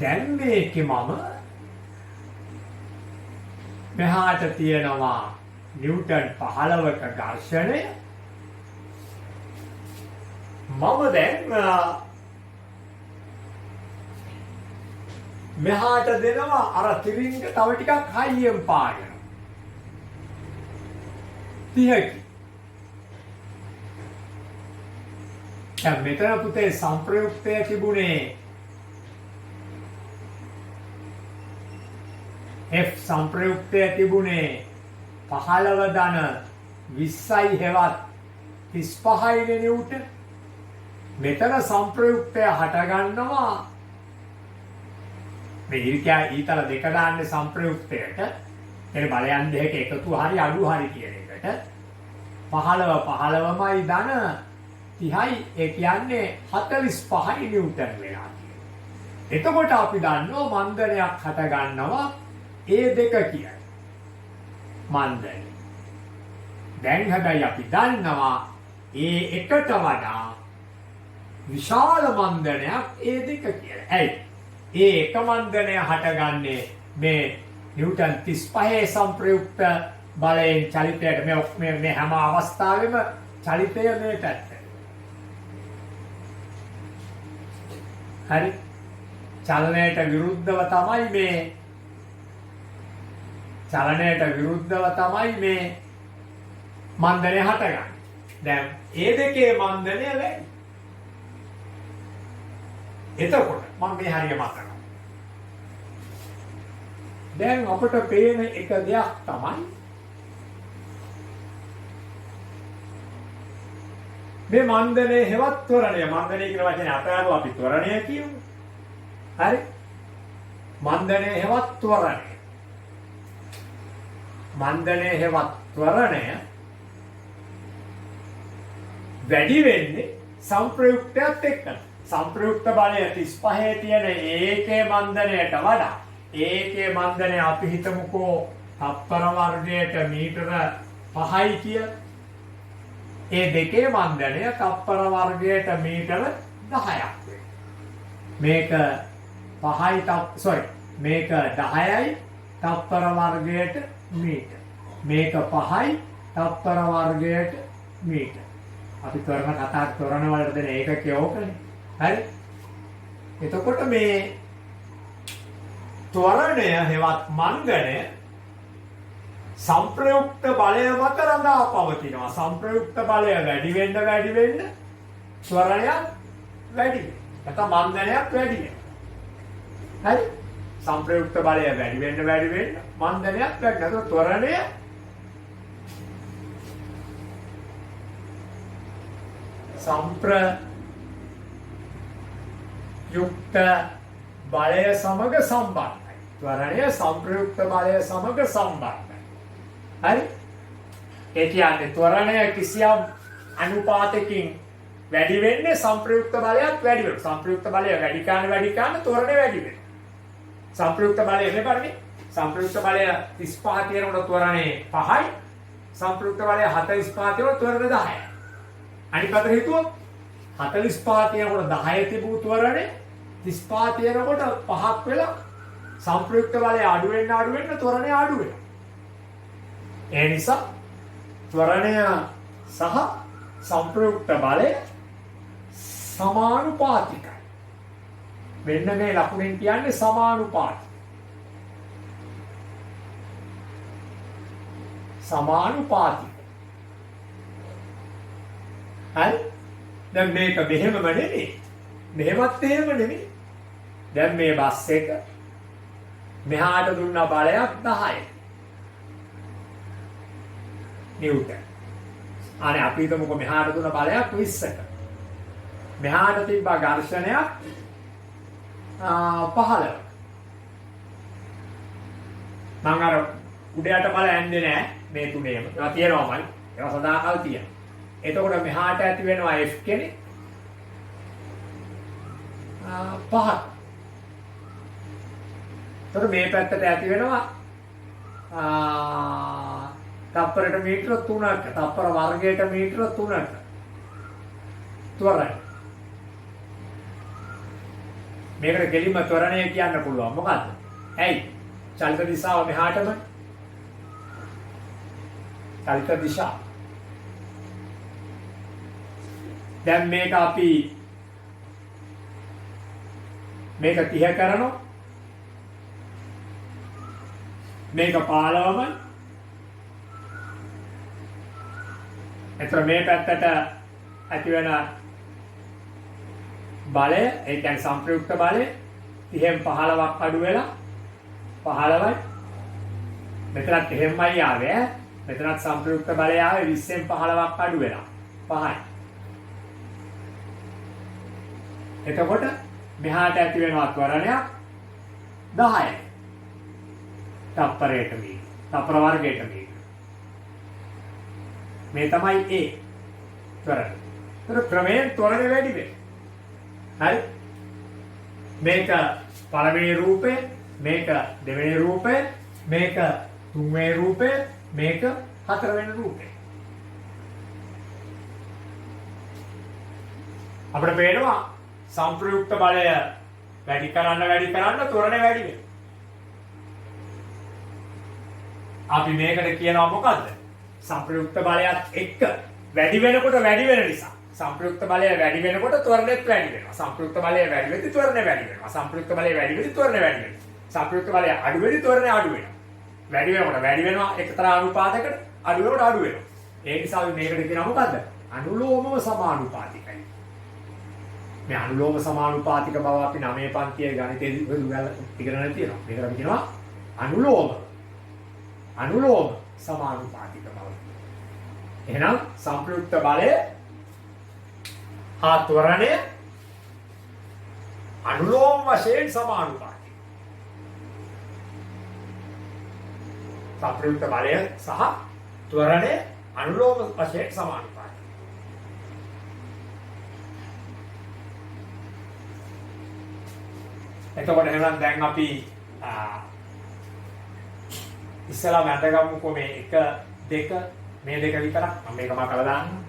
දැන් මේකේ මම මෙහාට තියෙනවා නිව්ටන් 15ක ඝර්ෂණය. මම දැන් මෙහාට දෙනවා අර තිරිංග තව ටිකක් හයියෙන් පාගෙන 30කි. දැන් මෙතන පුතේ සංප්‍රයුක්තය තිබුණේ F සංප්‍රයුක්තය තිබුණේ 15 ධන 20යි හෙවත් 35යි නිව්ටන්. මෙතන සංප්‍රයුක්තය හට ගන්නවා මේ ඊතල දෙක දාන්නේ සංප්‍රයුක්තයට. එනේ බලයන් දෙක එකතු හරි අඩු හරි කියන එකට 15මයි ධන 30යි ඒ කියන්නේ 45යි නිව්ටන් වෙනවා කියන්නේ. එතකොට අපි දන්නවා මන්දනයක් හට ගන්නවා ඒ දෙක කියන්නේ. මන්දනය. දැන් හැබැයි අපි දන්නවා ඒ එකට වඩා විශාල මන්දනයක් ඒ දෙක කියලා. ඇයි? ඒ එක මන්දනය හටගන්නේ මේ නිව්ටන් 35 සංප්‍රයුක්ත බලයෙන් චලිතයට මේ හැම අවස්ථාවෙම චලිතය මේ පැත්තට. හරි. චලනයට විරුද්ධව තමයි මේ මන්දනය හටගන්නේ. දැන් ඒ දෙකේ මන්දනය වැඩි. එතකොට මම මේ හරිය මතනවා. දැන් අපට පේන එක දෙයක් තමයි මේ මන්දනේ හෙවත් ත්වරණය. මන්දනේ කියන වචනේ අතහැරලා අපි ත්වරණය කියමු. හරි? මන්දනේ හෙවත් ත්වරණය. මන්දනේ හෙවත් ත්වරණය වැඩි වෙන්නේ සංප්‍රයුක්තයත් එක්ක. සංප්‍රයුක්ත බලය 35 තියෙන ඒකේ මන්දනයට වඩා ඒකේ මන්දනය අපි හිතමුකෝ තප්පර වර්ගයට මීටර 5යි කියලා. ඒ දෙකේ මන්දනය තප්පර වර්ගයට මීටර 10ක් වෙනවා. මේක 5යි මේක 10යි තප්පර වර්ගයට මීටර. මේක 5යි තප්පර වර්ගයට මීටර. අපි ත්වරණ කතා ත්වරණ වලට දෙන ඒකකය ඕකනේ. හරි? එතකොට මේ ත්වරණය හෙවත් මන්දනය සංප්‍රයුක්ත බලය මත රඳා පවතිනවා. සංප්‍රයුක්ත බලය වැඩි වෙන්න ත්වරණයක් වැඩි වෙනවා. නැත්නම් මන්දනයක් වැඩි වෙනවා. හරි? සංප්‍රයුක්ත බලය වැඩි වෙන්න මන්දනයක් වැඩි වෙනවා. ත්වරණය සංප්‍රයුක්ත බලය සමග සම්බන්ධයි. ත්වරණය සංප්‍රයුක්ත බලය සමග සම්බන්ධයි. හරි? ඒ කියන්නේ ත්වරණය කිසියම් අනුපාතකින් වැඩි වෙන්නේ සංප්‍රයුක්ත බලයත් වැඩි වෙනවා. සංප්‍රයුක්ත බලය වැඩි කාණ ත්වරණය වැඩි වෙනවා. සංප්‍රයුක්ත බලය නෙවෙයි. සංප්‍රයුක්ත බලය 35 තියෙනකොට ත්වරණය 5යි. සංප්‍රයුක්ත බලය 45 තියෙනකොට ත්වරණය 10යි. අනිත් පැත්තට හිතුවොත් 45 තියෙනකොට 10 තිබූ ත්වරණය 35 තියෙනකොට 5ක් වෙලා සංප්‍රයුක්ත බලය අඩු වෙන්න ත්වරණය අඩු වෙනවා. ඒ නිසා ත්වරණය සහ සංප්‍රයුක්ත බලය සමානුපාතිකයි. මෙන්න මේ ලකුණෙන් කියන්නේ සමානුපාතික. හරි? දැන් මේක මෙහෙමම නෙමෙයි. මෙහෙමත් එහෙම නෙමෙයි. දැන් මේ බස් එක මෙහාට දුන්න බලයක් 10. නිව්ටන්. අනේ අපි හිතමුකෝ මෙහාට දුන්න බලයක් 20ක. මෙහාට තිබ්බ ඝර්ෂණයක් 15. මම අර උඩයට බල ඇන්නේ නැහැ මේ තුනේම. ඒවා තියෙනවාමයි. ඒවා සදාකල් තියෙනවා. එතකොට මෙහාට ඇති වෙනවා F කෙනෙක් 5ක්. එතකොට මේ පැත්තට ඇති වෙනවා තප්පරයට මීටර 3ක. තප්පර වර්ගයට මීටර 3ක. ත්වරණය. මේකට කෙලින්ම ත්වරණය කියන්න පුළුවන්. මොකද්ද? ඇයි? චලිත දිශාව මෙහාටම. චලිත දිශාව. දැන් මේක අපි මේක 30 කරනවා. මේක 15ම. එතකොට මේ පැත්තට ඇති වෙන බලය, ඒ කියන්නේ සංප්‍රයුක්ත බලය 30න් 15ක් අඩු වෙලා 15යි. මෙතනත් එහෙමයි ආවේ. මෙතනත් සංප්‍රයුක්ත බලය ආවේ 20න් 15ක් අඩු වෙලා 5යි. එතකොට මෙහාට ඇති වෙනවා ත්වරණයක් 10යි. තප්පරයට මේ. තප්පර වර්ගයට මේ. මේ තමයි A ත්වරණය. ඒතර ක්‍රමයෙන් ත්වරණය වැඩි වෙනවා. හරි. මේක පළවෙනි රූපේ, මේක දෙවෙනි රූපේ, මේක තුන්වෙනි රූපේ, මේක හතරවෙනි රූපේ. අපිට පේනවා සංප්‍රයුක්ත බලය වැඩි කරන්න ත්වරණය වැඩි වෙනවා. අපි මේකට කියනවා මොකද්ද? සංප්‍රයුක්ත බලයත් එක්ක වැඩි වෙනකොට වැඩි වෙන නිසා. සංප්‍රයුක්ත බලය වැඩි වෙනකොට ත්වරණයත් වැඩි වෙනවා. සංප්‍රයුක්ත බලය වැඩි වෙද්දී ත්වරණය වැඩි වෙනවා. සංප්‍රයුක්ත බලය වැඩි වෙද්දී ත්වරණය වැඩි වෙනවා. සංප්‍රයුක්ත බලය අඩු වෙද්දී ත්වරණය අඩු වෙනවා. වැඩි වෙනකොට වැඩි වෙනවා එක්තරා අනුපාතයකට, අඩු වෙනකොට අඩු වෙනවා. ඒ නිසා අපි මේකට කියනවා මොකද්ද? අනුලෝමව සමානුපාතිකයි. මේ අනුලෝම සමානුපාතික බව අපි 9 පන්තියේ ගණිතයේදී ඉගෙනගෙන තියෙනවා. මේකට අපි කියනවා අනුලෝම සමානුපාතික බව. එහෙනම් සංප්‍රයුක්ත බලය හා ත්වරණය අනුලෝම වශයෙන් සමානුපාතික. සංප්‍රයුක්ත බලය සහ ත්වරණය අනුලෝම වශයෙන් සමානුපාතික. එතකොට එහෙනම් දැන් අපි ඉස්සලා වැඳගමුකෝ මේ 1 2 මේ දෙක විතරක්. මම මේක මකලා දාන්නම්.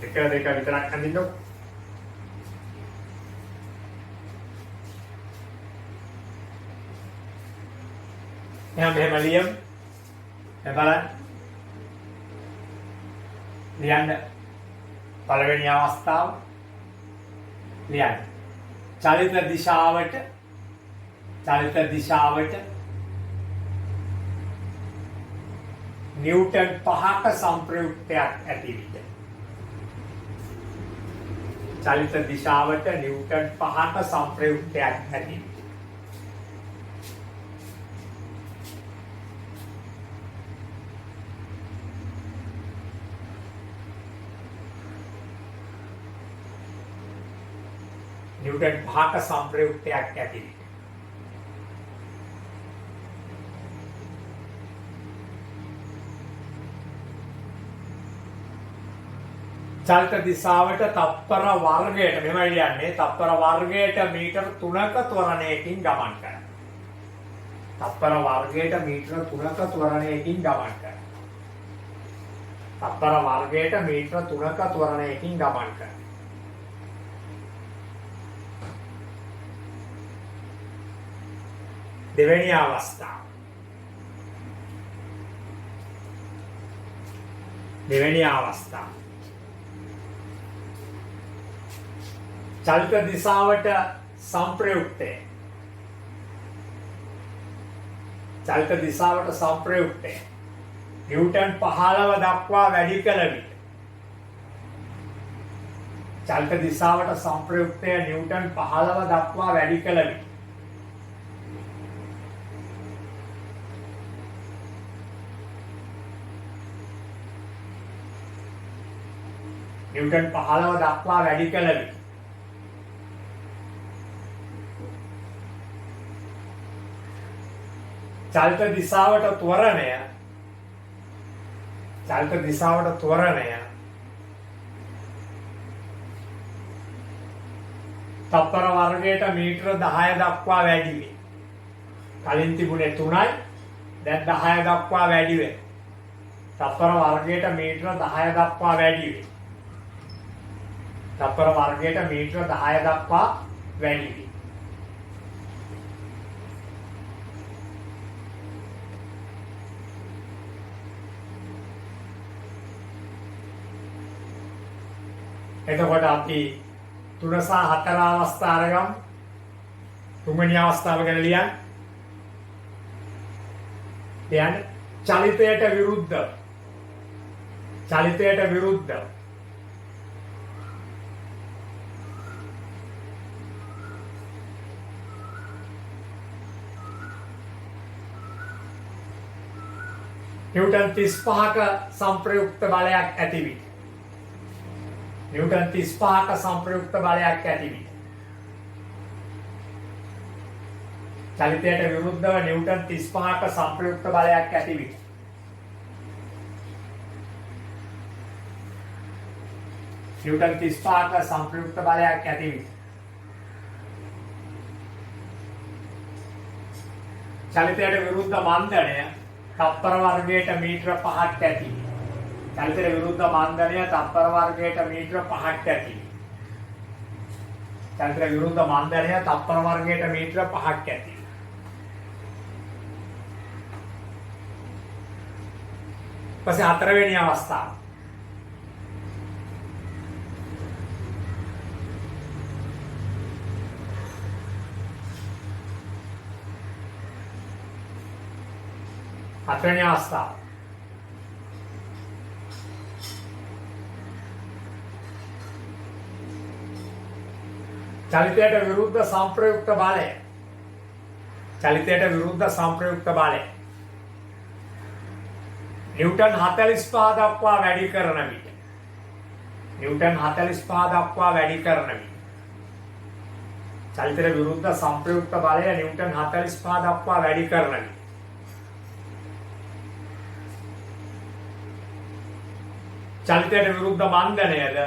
එක දෙක විතරක් අඳින්නකො. එහෙනම් මෙහෙම ලියමු. දැන් බලන්න. ලියන්න. පළවෙනි අවස්ථාව ලියන්න. චලිත දිශාවට නිව්ටන් 5ක සංප්‍රයුක්තයක් ඇති විට. චලිත දිශාවට නිව්ටන් 5ක සංප්‍රයුක්තයක් ඇති විට. නිව්ටන් 5ක සංප්‍රයුක්තයක් ඇති විට. චලිත දිශාවට තප්පර වර්ගයට මෙහෙම කියන්නේ තප්පර වර්ගයට මීටර 3ක ත්වරණයකින් ගමන් කරනවා. තප්පර වර්ගයට මීටර 3ක ත්වරණයකින් ගමන් කරනවා. තප්පර වර්ගයට මීටර 3ක ත්වරණයකින් ගමන් කරනවා. දෙවෙනි අවස්ථාව. චලිත දිශාවට සංප්‍රයුක්තය. නිව්ටන් 15 දක්වා වැඩි කළ විට. චලිත දිශාවට සංප්‍රයුක්තය නිව්ටන් 15 දක්වා වැඩි කළ විට නිව්ටන් 15 දක්වා වැඩි කළ විට චලිත දිශාවට ත්වරණය තප්පර වර්ගයට මීටර 10 දක්වා වැඩි වේ. කලින් තිබුණේ 3යි දැන් 10 දක්වා වැඩි වේ. තප්පර වර්ගයට මීටර 10 දක්වා වැඩි වේ. තප්පර වර්ගයට මීටර 10 දක්වා වැඩි වේ. එතකොට අපි 3 සහ 4 අවස්ථා අරගමු. තුන්වෙනි අවස්ථාව ගැන ලියන්න. චලිතයට විරුද්ධ නිව්ටන් 35ක සංප්‍රයුක්ත බලයක් ඇති විට නිව්ටන් 35ක සංප්‍රයුක්ත බලයක් ඇති විට චලිතයට විරුද්ධව නිව්ටන් 35ක සංප්‍රයුක්ත බලයක් ඇති විට නිව්ටන් 35ක සංප්‍රයුක්ත බලයක් ඇති විට චලිතයට විරුද්ධ මන්දනය තප්පර වර්ගයට මීටර 5ක් ඇති. චලිතයට විරුද්ධ මන්දනය තප්පර වර්ගයට මීටර 5ක් ඇති. චලිතයට විරුද්ධ මන්දනය තප්පර වර්ගයට මීටර 5ක් ඇති. පස්සේ හතරවෙනි අවස්ථාව. හතරවෙනි අවස්ථාව. චලිතයට විරුද්ධ සංප්‍රයුක්ත බලය. චලිතයට විරුද්ධ සංප්‍රයුක්ත බලය. නිව්ටන් 45 දක්වා වැඩි කරන විට. නිව්ටන් 45 දක්වා වැඩි කරන විට. චලිතයට විරුද්ධ සංප්‍රයුක්ත බලය නිව්ටන් 45 දක්වා වැඩි කරන විට. චලිතයට විරුද්ධ මන්දනයද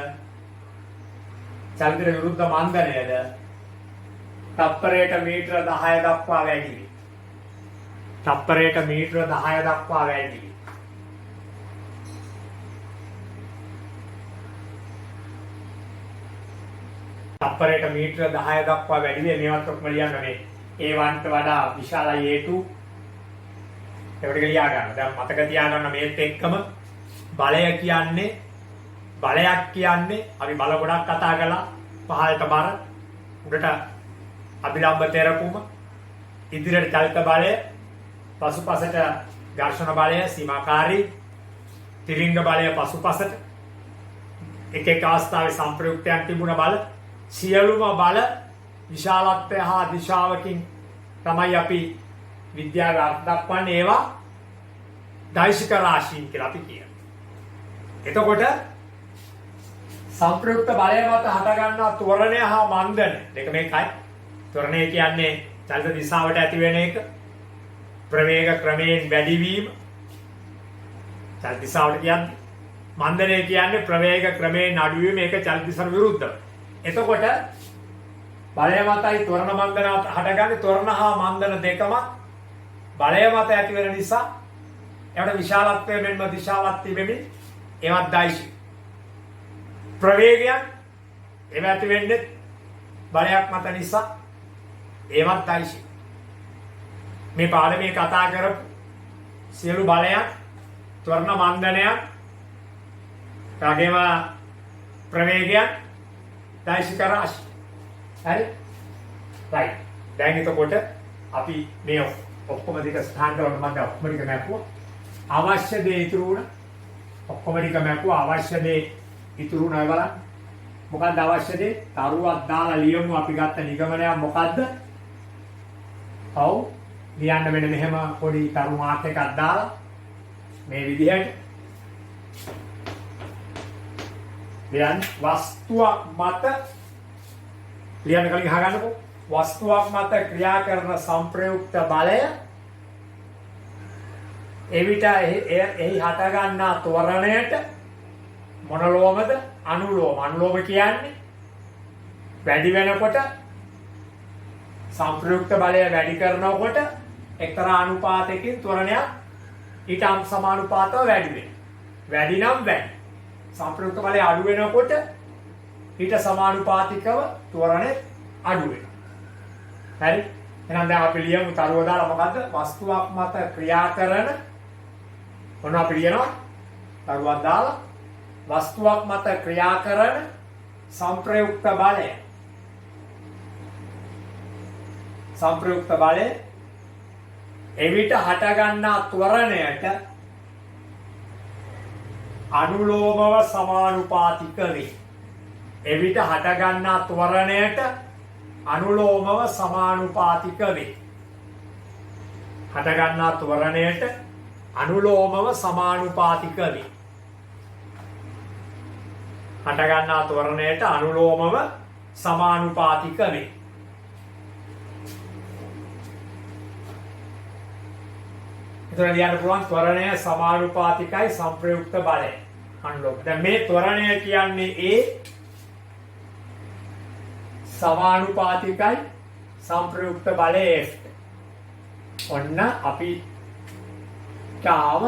තප්පරයට මීටර 10 දක්වා වැඩි වේ. තප්පරයට මීටර 10 දක්වා වැඩි වේ. තප්පරයට මීටර 10 දක්වා වැඩි වේ. මේවත් ඔක්කොම ලියන්න මේ A1ට වඩා විශාලයි A2. ඒකට ලියා ගන්න. දැන් මතක තියාගන්න මේත් එක්කම බලයක් කියන්නේ අපි බල ගොඩක් කතා කළා. පහළට බර, උඩට අභිලම්බ තෙරපුම, ඉදිරියට චලිත බලය, පසුපසට ඝර්ෂණ බලය, සීමාකාරී, තිරිංග බලය පසුපසට, එක එක අවස්ථාවේ සංප්‍රයුක්තයන් තිබුණ බල, සියලුම බල විශාලත්වය හා දිශාවකින් තමයි අපි විද්‍යාවේ අර්ථ දක්වන්නේ. ඒවා දෛශික රාශීන් කියලා අපි කියනවා. එතකොට සංප්‍රයුක්ත බලය මත හටගන්නා ත්වරණය හා මන්දන දෙක මේකයි. ත්වරණය කියන්නේ චලිත දිශාවට ඇති වෙන එක. ප්‍රවේග ක්‍රමයෙන් වැඩිවීම. චලිත දිශාවට කියන්නේ මන්දනය කියන්නේ ප්‍රවේග ක්‍රමයෙන් අඩුවීම. මේක චලිත දිශාවට විරුද්ධව. එතකොට බලය මතයි ත්වරණ මන්දන හටගන්නේ. ත්වරණ හා මන්දන දෙකම බලය මත ඇති වෙන නිසා ඒකට විශාලත්වය මෙන්ම දිශාවක් තිබෙමින් ඒවත් දෛශික. ප්‍රවේගයක් ඒව ඇති වෙන්නේ බලයක් මත නිසා ඒවත් දෛශික. මේ පාඩමේ කතා කරපු සියලු බලයන් ත්වරණ මන්දනයක් රාගේම ප්‍රවේගයක් දෛශික රාශි. හරි? right. දැන් එතකොට අපි මේ ඔක්කොම ටික ස්ථාන වලට මම ඔක්කොම ටික මැපුවා. අවශ්‍ය දේ ඉතුරු වුණා. ඔක්කොම ටික මැපුවා. අවශ්‍ය දේ ඉතුරු නැහැ බලන්න. මොකක්ද අවශ්‍ය දේ? තරුවක් දාලා ලියමු අපි ගත්ත නිගමනය මොකද්ද? ඔව් ලියන්න මෙන්න මෙහෙම පොඩි තරු මාක් එකක් දාලා මේ විදිහට ලියන්න වස්තුවක් මත ලියන්න කලින් අහගන්නකෝ වස්තුවක් මත ක්‍රියා කරන සංප්‍රයුක්ත බලය එවිට එහි හට ගන්නා ත්වරණයට මොන ලෝමද? අනුලෝම. අනුලෝම කියන්නේ වැඩි වෙනකොට සංප්‍රයුක්ත බලය වැඩි කරනකොට එක්තරා අනුපාතයකින් ත්වරණයක් ඊට සමානුපාතව වැඩි වෙනවා. වැඩි නම් වැඩි. සංප්‍රයුක්ත බලය අඩු වෙනකොට ඊට සමානුපාතිකව ත්වරණය අඩු වෙනවා. හරි? එහෙනම් දැන් අපි ලියමු තරුව දාලා මොකද්ද? වස්තුවක් මත ක්‍රියා කරන මොනවා අපි ලියනවා? තරුවක් දාලා වස්තුවක් මත ක්‍රියා කරන සංප්‍රයුක්ත බලය. සංප්‍රයුක්ත බලය එවිට හටගන්නා ත්වරණයට අනුලෝමව සමානුපාතික වේ. එවිට හටගන්නා ත්වරණයට අනුලෝමව සමානුපාතික වේ. හටගන්නා ත්වරණයට අනුලෝමව සමානුපාතික වේ. හටගන්නා ත්වරණයට අනුලෝමව සමානුපාතික වේ. එතන ලියන්න පුළුවන් ත්වරණය සමානුපාතිකයි සංප්‍රයුක්ත බලය. අනුලෝම. දැන් මේ ත්වරණය කියන්නේ ඒ සමානුපාතිකයි සංප්‍රයුක්ත බලය F. ඔන්න අපි කාව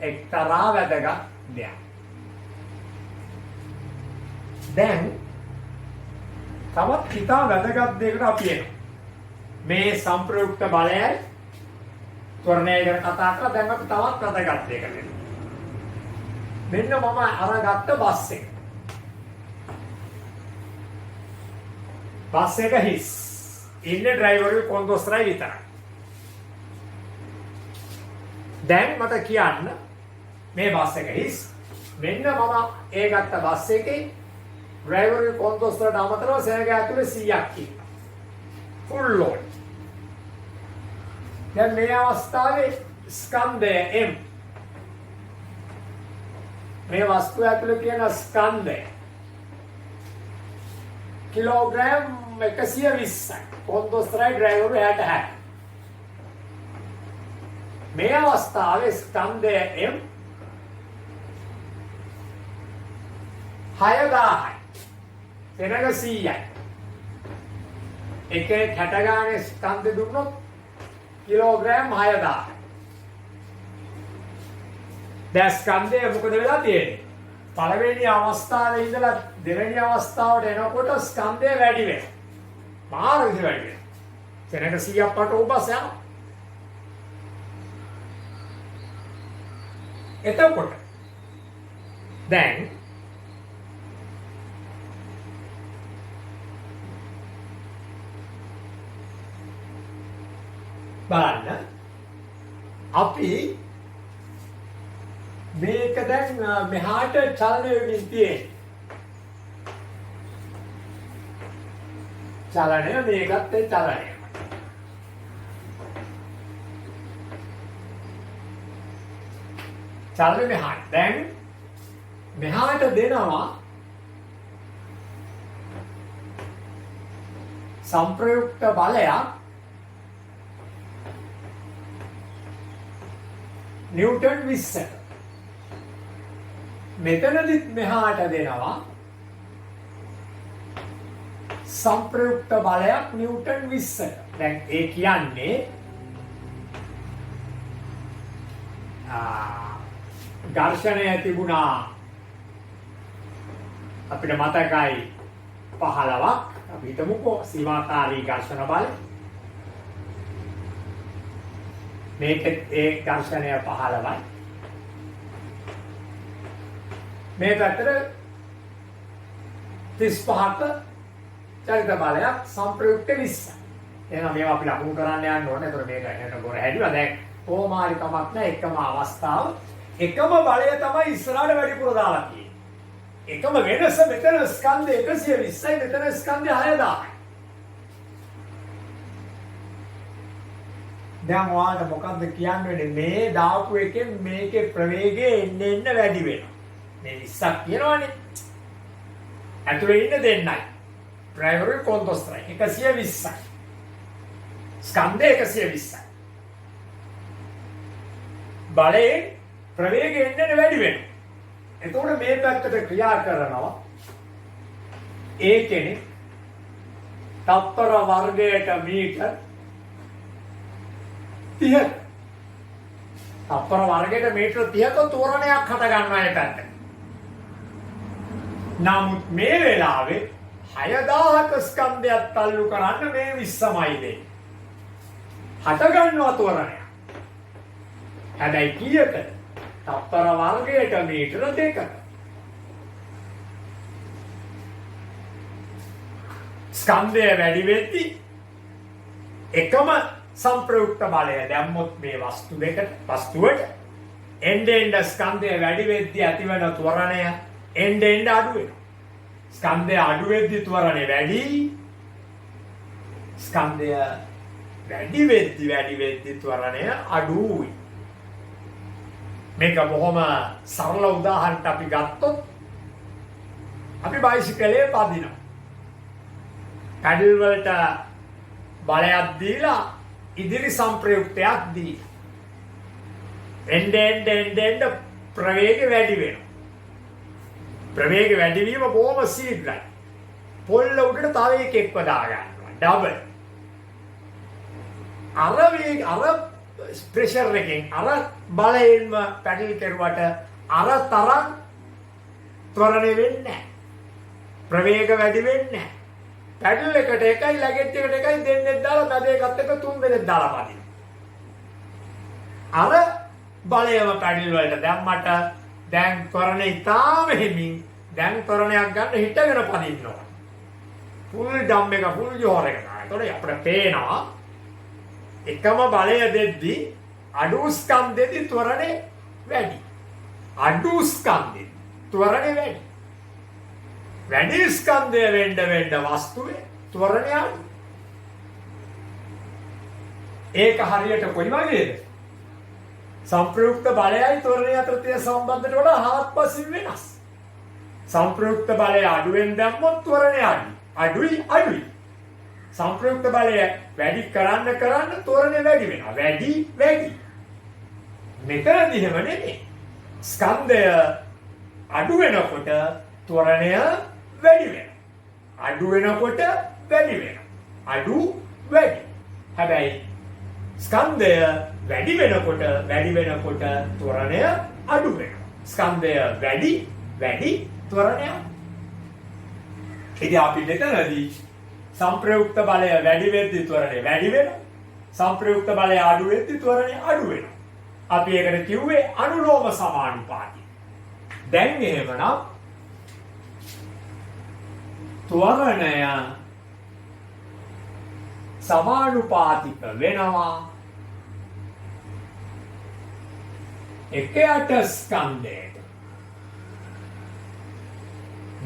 එක්තරා වැදගත් දෙයක්. දැන් තවත් හිතා වැදගත් දෙයකට අපි එනවා. මේ සංප්‍රයුක්ත බලයයි ත්වරණය ගැන කතා කරලා දැන් අපි තවත් වැදගත් දෙයකට එනවා. මෙන්න මම අරගත්ත බස් එක. බස් එක හිස්. ඉන්නේ ඩ්‍රයිවර්ගේ කොන්දොස්තරයි විතරයි. දැන් මට කියන්න මේ බස් එක හිස්. මෙන්න මම ඒ ගත්ත බස් එකේ ඩ්‍රයිවර්ගේ කොන්දොස්තරට අමතරව සේනග ඇතුලේ 100ක් ඉන්නවා. Full load. දැන් මේ අවස්ථාවේ ස්කන්ධය M. මේ වස්තුව ඇතුලේ තියෙන ස්කන්ධය කිලෝග්‍රෑම් 120යි. කොන්දොස්තරයි ඩ්‍රයිවරු 66. මේ අවස්ථාවේ ස්කන්ධය M 6000යි. සෙනග 100යි. එකේ 60 ගානේ ස්කන්ධ දුන්නොත් කිලෝග්‍රෑම් 6000යි. දැන් ස්කන්ධය මොකද වෙලා තියෙන්නේ? පළවෙනි අවස්ථාවේ ඉඳලා දෙවෙනි අවස්ථාවට එනකොට ස්කන්ධය වැඩි වෙනවා. මාර විදිහට වැඩි වෙනවා. සෙනග 100ක් පට ඔබස් යනවා. එතකොට දැන් බලන්න අපි මේක දැන් මෙහාට චලනය වෙමින් තියෙන්නේ. චලනය මේකත් ඒ චලනය. චලනය මෙහාට. දැන් මෙහාට දෙනවා සංප්‍රයුක්ත බලයක් නිව්ටන් 20ට. මෙතනදිත් මෙහාට දෙනවා සංප්‍රයුක්ත බලයක් නිව්ටන් 20ට. දැන් ඒ කියන්නේ ඝර්ෂණය තිබුණා අපිට මතකයි 15ක්. අපි හිතමුකෝ සීමාකාරී ඝර්ෂණ බල. මේකේ ඒ ඝර්ෂණය 15යි. මේ පැත්තට 35ක චලිත බලයක් සංප්‍රයුක්ත 20. එහෙනම් මේවා අපි ලකුණු කරන්න යන්න ඕනේ. ඒතර මේක එකට ගොර හැදුවා. දැන් කොහොමාරි කමක් නැහැ. එකම අවස්ථාව එකම බලය තමයි ඉස්සරහට වැඩිපුර දාලා තියෙන්නේ. එකම වෙනස මෙතන ස්කන්ධ 120යි මෙතන ස්කන්ධ 6000යි. දැන් ඔයාලට මොකද්ද කියන්නේ මේ දාපු එකෙන් මේකේ ප්‍රවේගය එන්න වැඩි වෙනවා. මේ 20ක් කියනවනේ. ඇතුලේ ඉන්න දෙන්නයි. ප්‍රයිමරි කොන්දොස්තරයි 120යි. ස්කන්ධ 120යි. බලේ ප්‍රවේගය එන්න වැඩි වෙනවා. එතකොට මේ පැත්තට ක්‍රියා කරනවා ඒ කෙනෙක් තප්පර වර්ගයට මීටර් 30ක්. තප්පර වර්ගයට මීටර් 30ක තෝරණයක් හට ගන්නවා ඒ පැත්තට. නමුත් මේ වෙලාවේ 6000ක ස්කන්ධයක් තල්ලු කරන්න මේ 20මයි දෙන්නේ. හට ගන්නවා තෝරණයක්. හැබැයි කීයකද? තප්පර වර්ගයට මීටර 2ක. ස්කන්ධය වැඩි වෙද්දී එකම සංප්‍රයුක්ත බලය දැම්මොත් මේ වස්තුවට එන්න ස්කන්ධය වැඩි වෙද්දී ඇතිවන ත්වරණය එන්න අඩු වෙනවා. ස්කන්ධය අඩු වෙද්දී ත්වරණය වැඩි. ස්කන්ධය වැඩි වෙද්දී ත්වරණය අඩුයි. මේක බොහොම සරල උදාහරණයක් අපි ගත්තොත් අපි බයිසිකලේ පදිනවා. පැඩල් වලට බලයක් දීලා ඉදිරි සංප්‍රයුක්තයක් දීලා එන්න ප්‍රවේගය වැඩි වෙනවා. ප්‍රවේගය වැඩි වීම බොහොම ශීඝ්‍රයි. පොල්ල උඩට තව එකෙක්ව දා ගන්නවා. ඩබල්. අර ප්‍රෙෂර් එකෙන් අර බලයෙන්ම පැඩල් කරුවට අර තරම් ත්වරණය වෙන්නේ නැහැ. ප්‍රවේග වැඩි වෙන්නේ නැහැ. පැඩල් එකට එකයි ලැගෙට් එකට එකයි දෙන්නෙක් දාලා මැද එකත් එක තුන් දෙනෙක් දාලා පදිනවා. අර බලයම පැඩල් වලට දැම්මට දැන් ත්වරණය ඉතාම හිමින් දැන් ත්වරණයක් ගන්න හිටගෙන පදින්න ඕන. ෆුල් ඩම් එක ෆුල් ජෝර් එක තමයි. ඒතකොට අපිට පේනවා එකම බලය දෙද්දී අඩු ස්කන්ධෙදී ත්වරණය වැඩි. අඩු ස්කන්ධෙදී ත්වරණය වැඩි. වැඩි ස්කන්ධය වෙන්න වස්තුවේ ත්වරණය අඩු. ඒක හරියට කොයි වගේද? සංප්‍රයුක්ත බලයයි ත්වරණය අතර තියෙන සම්බන්ධයට වඩා හාත්පසින් වෙනස්. සංප්‍රයුක්ත බලය අඩුවෙන් දැම්මොත් ත්වරණය අඩුයි. සංප්‍රයුක්ත බලය වැඩි කරන්න ත්වරණය වැඩි වෙනවා. වැඩි. මෙතනදී එහෙම නෙමෙයි. ස්කන්ධය අඩු වෙනකොට ත්වරණය වැඩි වෙනවා. අඩු වෙනකොට වැඩි වෙනවා. වැඩි. හැබැයි ස්කන්ධය වැඩි වෙනකොට ත්වරණය අඩු වෙනවා. ස්කන්ධය වැඩි ත්වරණය. ඉතින් අපි මෙතනදී සංප්‍රයුක්ත බලය වැඩි වෙද්දී ත්වරණය වැඩි වෙනවා. සංප්‍රයුක්ත බලය අඩු වෙද්දී ත්වරණය අඩු වෙනවා. අපි ඒකට කිව්වේ අනුලෝම සමානුපාතික. දැන් එහෙමනම් ත්වරණය සමානුපාතික වෙනවා එකයට ස්කන්ධයට.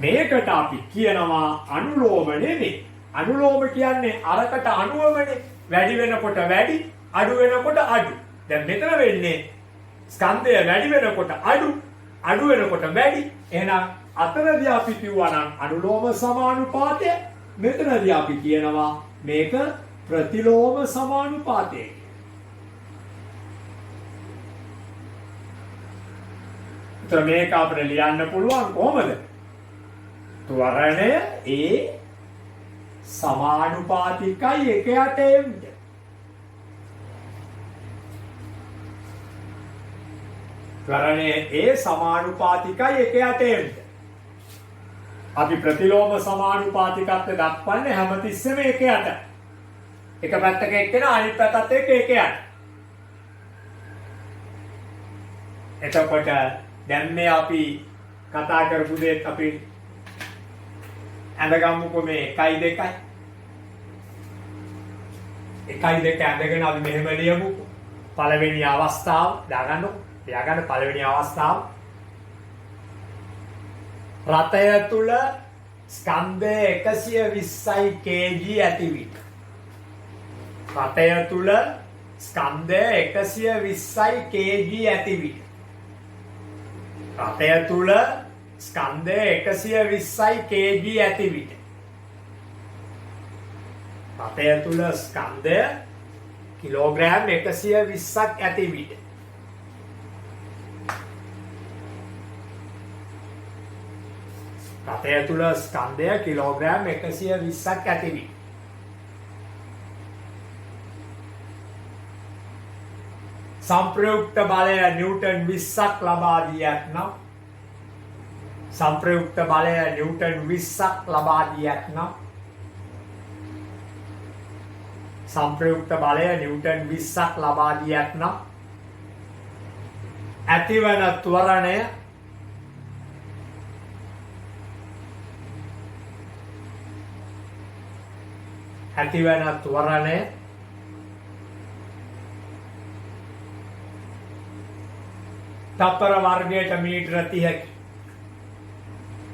මේකට අපි කියනවා අනුලෝම නෙමෙයි. අනුලෝම කියන්නේ අරකට අනුවමනේ. වැඩි වෙනකොට වැඩි, අඩු වෙනකොට අඩු. දැන් මෙතන වෙන්නේ ස්කන්ධය වැඩි වෙනකොට අඩු වෙනකොට වැඩි. එහෙනම් අතරදී අපි කිව්වා නම් අනුලෝම සමානුපාතය. මෙතනදී අපි කියනවා මේක ප්‍රතිලෝම සමානුපාතය. ඒතර මේක අපිට ලියන්න පුළුවන් කොහොමද? ත්වරණය ඒ සමානුපාතිකයි එකයට එන්න. ත්වරණය ඒ සමානුපාතිකයි එකයට එන්න. අපි ප්‍රතිලෝම සමානුපාතිකත්වය දක්වන්නේ හැමතිස්සෙම එකයට. එක පැත්තක එක්කෙනා අනිත් පැත්තත් එක්ක එකයට. එතකොට දැන් මේ අපි කතා කරපු දෙයක් අපි ඇඳගමුකෝ මේ 1 2 ඇඳගෙන අපි මෙහෙම ලියමු. පළවෙනි අවස්ථාව දාගන්න. ලියාගන්න පළවෙනි අවස්ථාව. රථය තුල ස්කන්ධය 120යි kg ඇති විට. රථය තුල ස්කන්ධය 120යි kg ඇති විට. රථය තුල ස්කන්ධය 120යි kg ඇති විට. රථය තුල ස්කන්ධය කිලෝග්‍රෑම් 120ක් ඇති විට. රථය තුල ස්කන්ධය කිලෝග්‍රෑම් 120ක් ඇති විට. සංප්‍රයුක්ත බලය නිව්ටන් 20ක් ලබා දී ඇතනම් සංප්‍රයුක්ත බලය නිව්ටන් 20ක් ලබා දී ඇතනම් සංප්‍රයුක්ත බලය නිව්ටන් 20ක් ලබා දී ඇතනම් ඇතිවන ත්වරණය තප්පර වර්ගයට මීටර 30කි.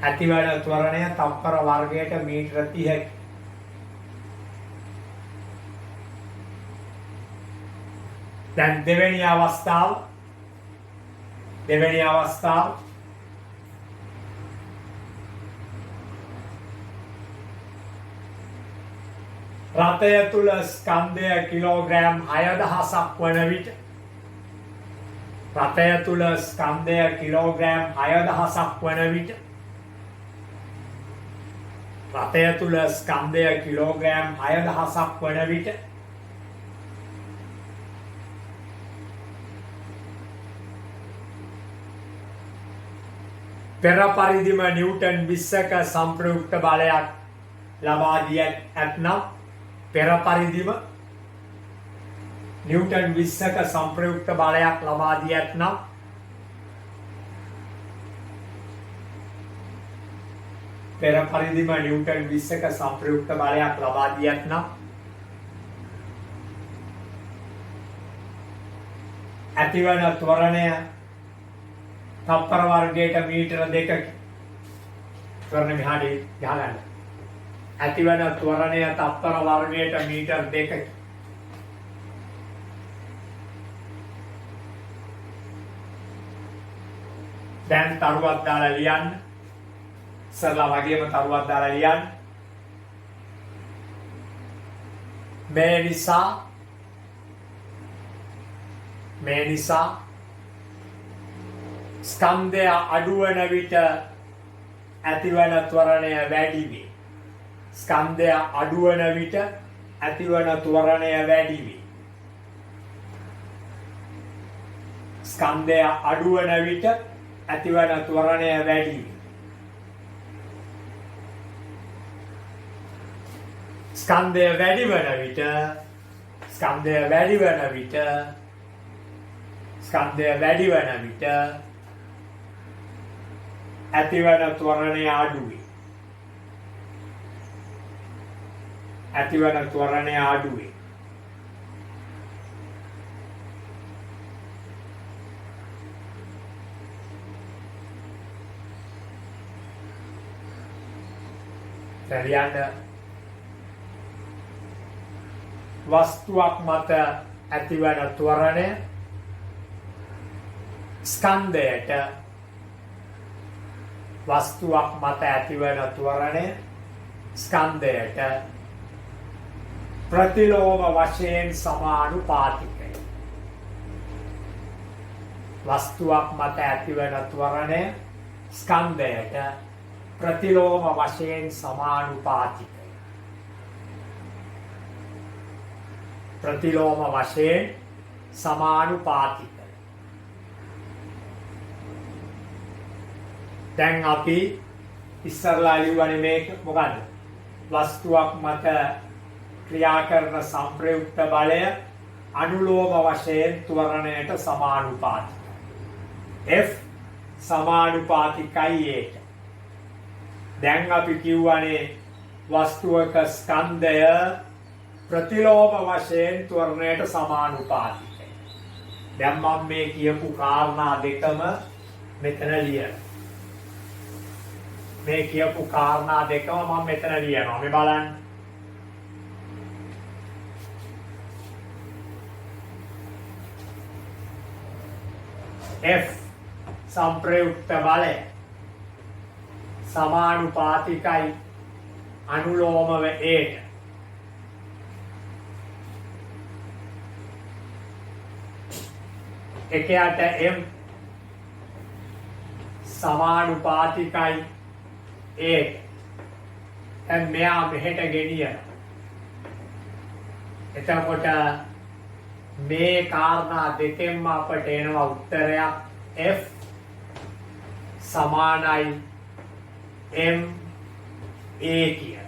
ඇතිවන ත්වරණය තප්පර වර්ගයට මීටර 30කි. දැන් දෙවෙනි අවස්ථාව රථය තුල ස්කන්ධය කිලෝග්‍රෑම් 6000ක් වන විට රථය තුල ස්කන්ධය කිලෝග්‍රෑම් 6000ක් වන විට රථය තුල ස්කන්ධය කිලෝග්‍රෑම් 6000ක් වන විට පෙර පරිදිම නිව්ටන් 20ක සංප්‍රයුක්ත බලයක් ලබා දී ඇතනම් පෙර පරිදිම නිව්ටන් 20ක සංප්‍රයුක්ත බලයක් ලබා දී ඇතනම් පෙර පරිදිම නිව්ටන් 20ක සංප්‍රයුක්ත බලයක් ලබා දී ඇතනම් ඇතිවන ත්වරණය තප්පර වර්ගයට මීටර 2කි. ත්වරණය මෙහාට ගහගන්න. ඇතිවන ත්වරණය තප්පර වර්ගයට මීටර 2කි. දැන් තරුවක් දාලා ලියන්න. ඉස්සරලා වගේම තරුවක් දාලා ලියන්න. මේ නිසා ස්කන්ධය අඩුවන විට ඇතිවන ත්වරණය වැඩි වේ. ස්කන්ධය අඩුවන විට ඇතිවන ත්වරණය වැඩි වේ. ස්කන්ධය අඩුවන විට ඇතිවන ත්වරණය වැඩි වේ. ස්කන්ධය වැඩි වන විට ඇතිවන ත්වරණය අඩු වේ. ලියන්න. වස්තුවක් මත ඇතිවන ත්වරණය ස්කන්ධයට ප්‍රතිලෝම වශයෙන් සමානුපාතිකය. වස්තුවක් මත ඇතිවන ත්වරණය ස්කන්ධයට ප්‍රතිලෝම වශයෙන් සමානුපාතිකය. දැන් අපි ඉස්සරලා ලියුවනේ මේක මොකද්ද? වස්තුවක් මත ක්‍රියා කරන සංප්‍රයුක්ත බලය අනුලෝම වශයෙන් ත්වරණයට සමානුපාතිකයි. F සමානුපාතිකයි ඒට. දැන් අපි කියවනේ වස්තුවක ස්කන්ධය ප්‍රතිලෝම වශයෙන් ත්වරණයට සමානුපාතිකයි. දැන් මම මේ කියපු කාරණා දෙකම මෙතන ලියනවා. මේ කියපු කාරණා දෙකම මම මෙතන ලියනවා. මේ බලන්න. F සංප්‍රයුක්ත බලය සමානුපාතිකයි අනුලෝමව Aට. එකයට M සමානුපාතිකයි Aට. දැන් මෙයා මෙහෙට ගෙනියන. එතකොට මේ කාරණා දෙකෙන්ම අපට එනවා උත්තරයක් F සමානයි M A කියන.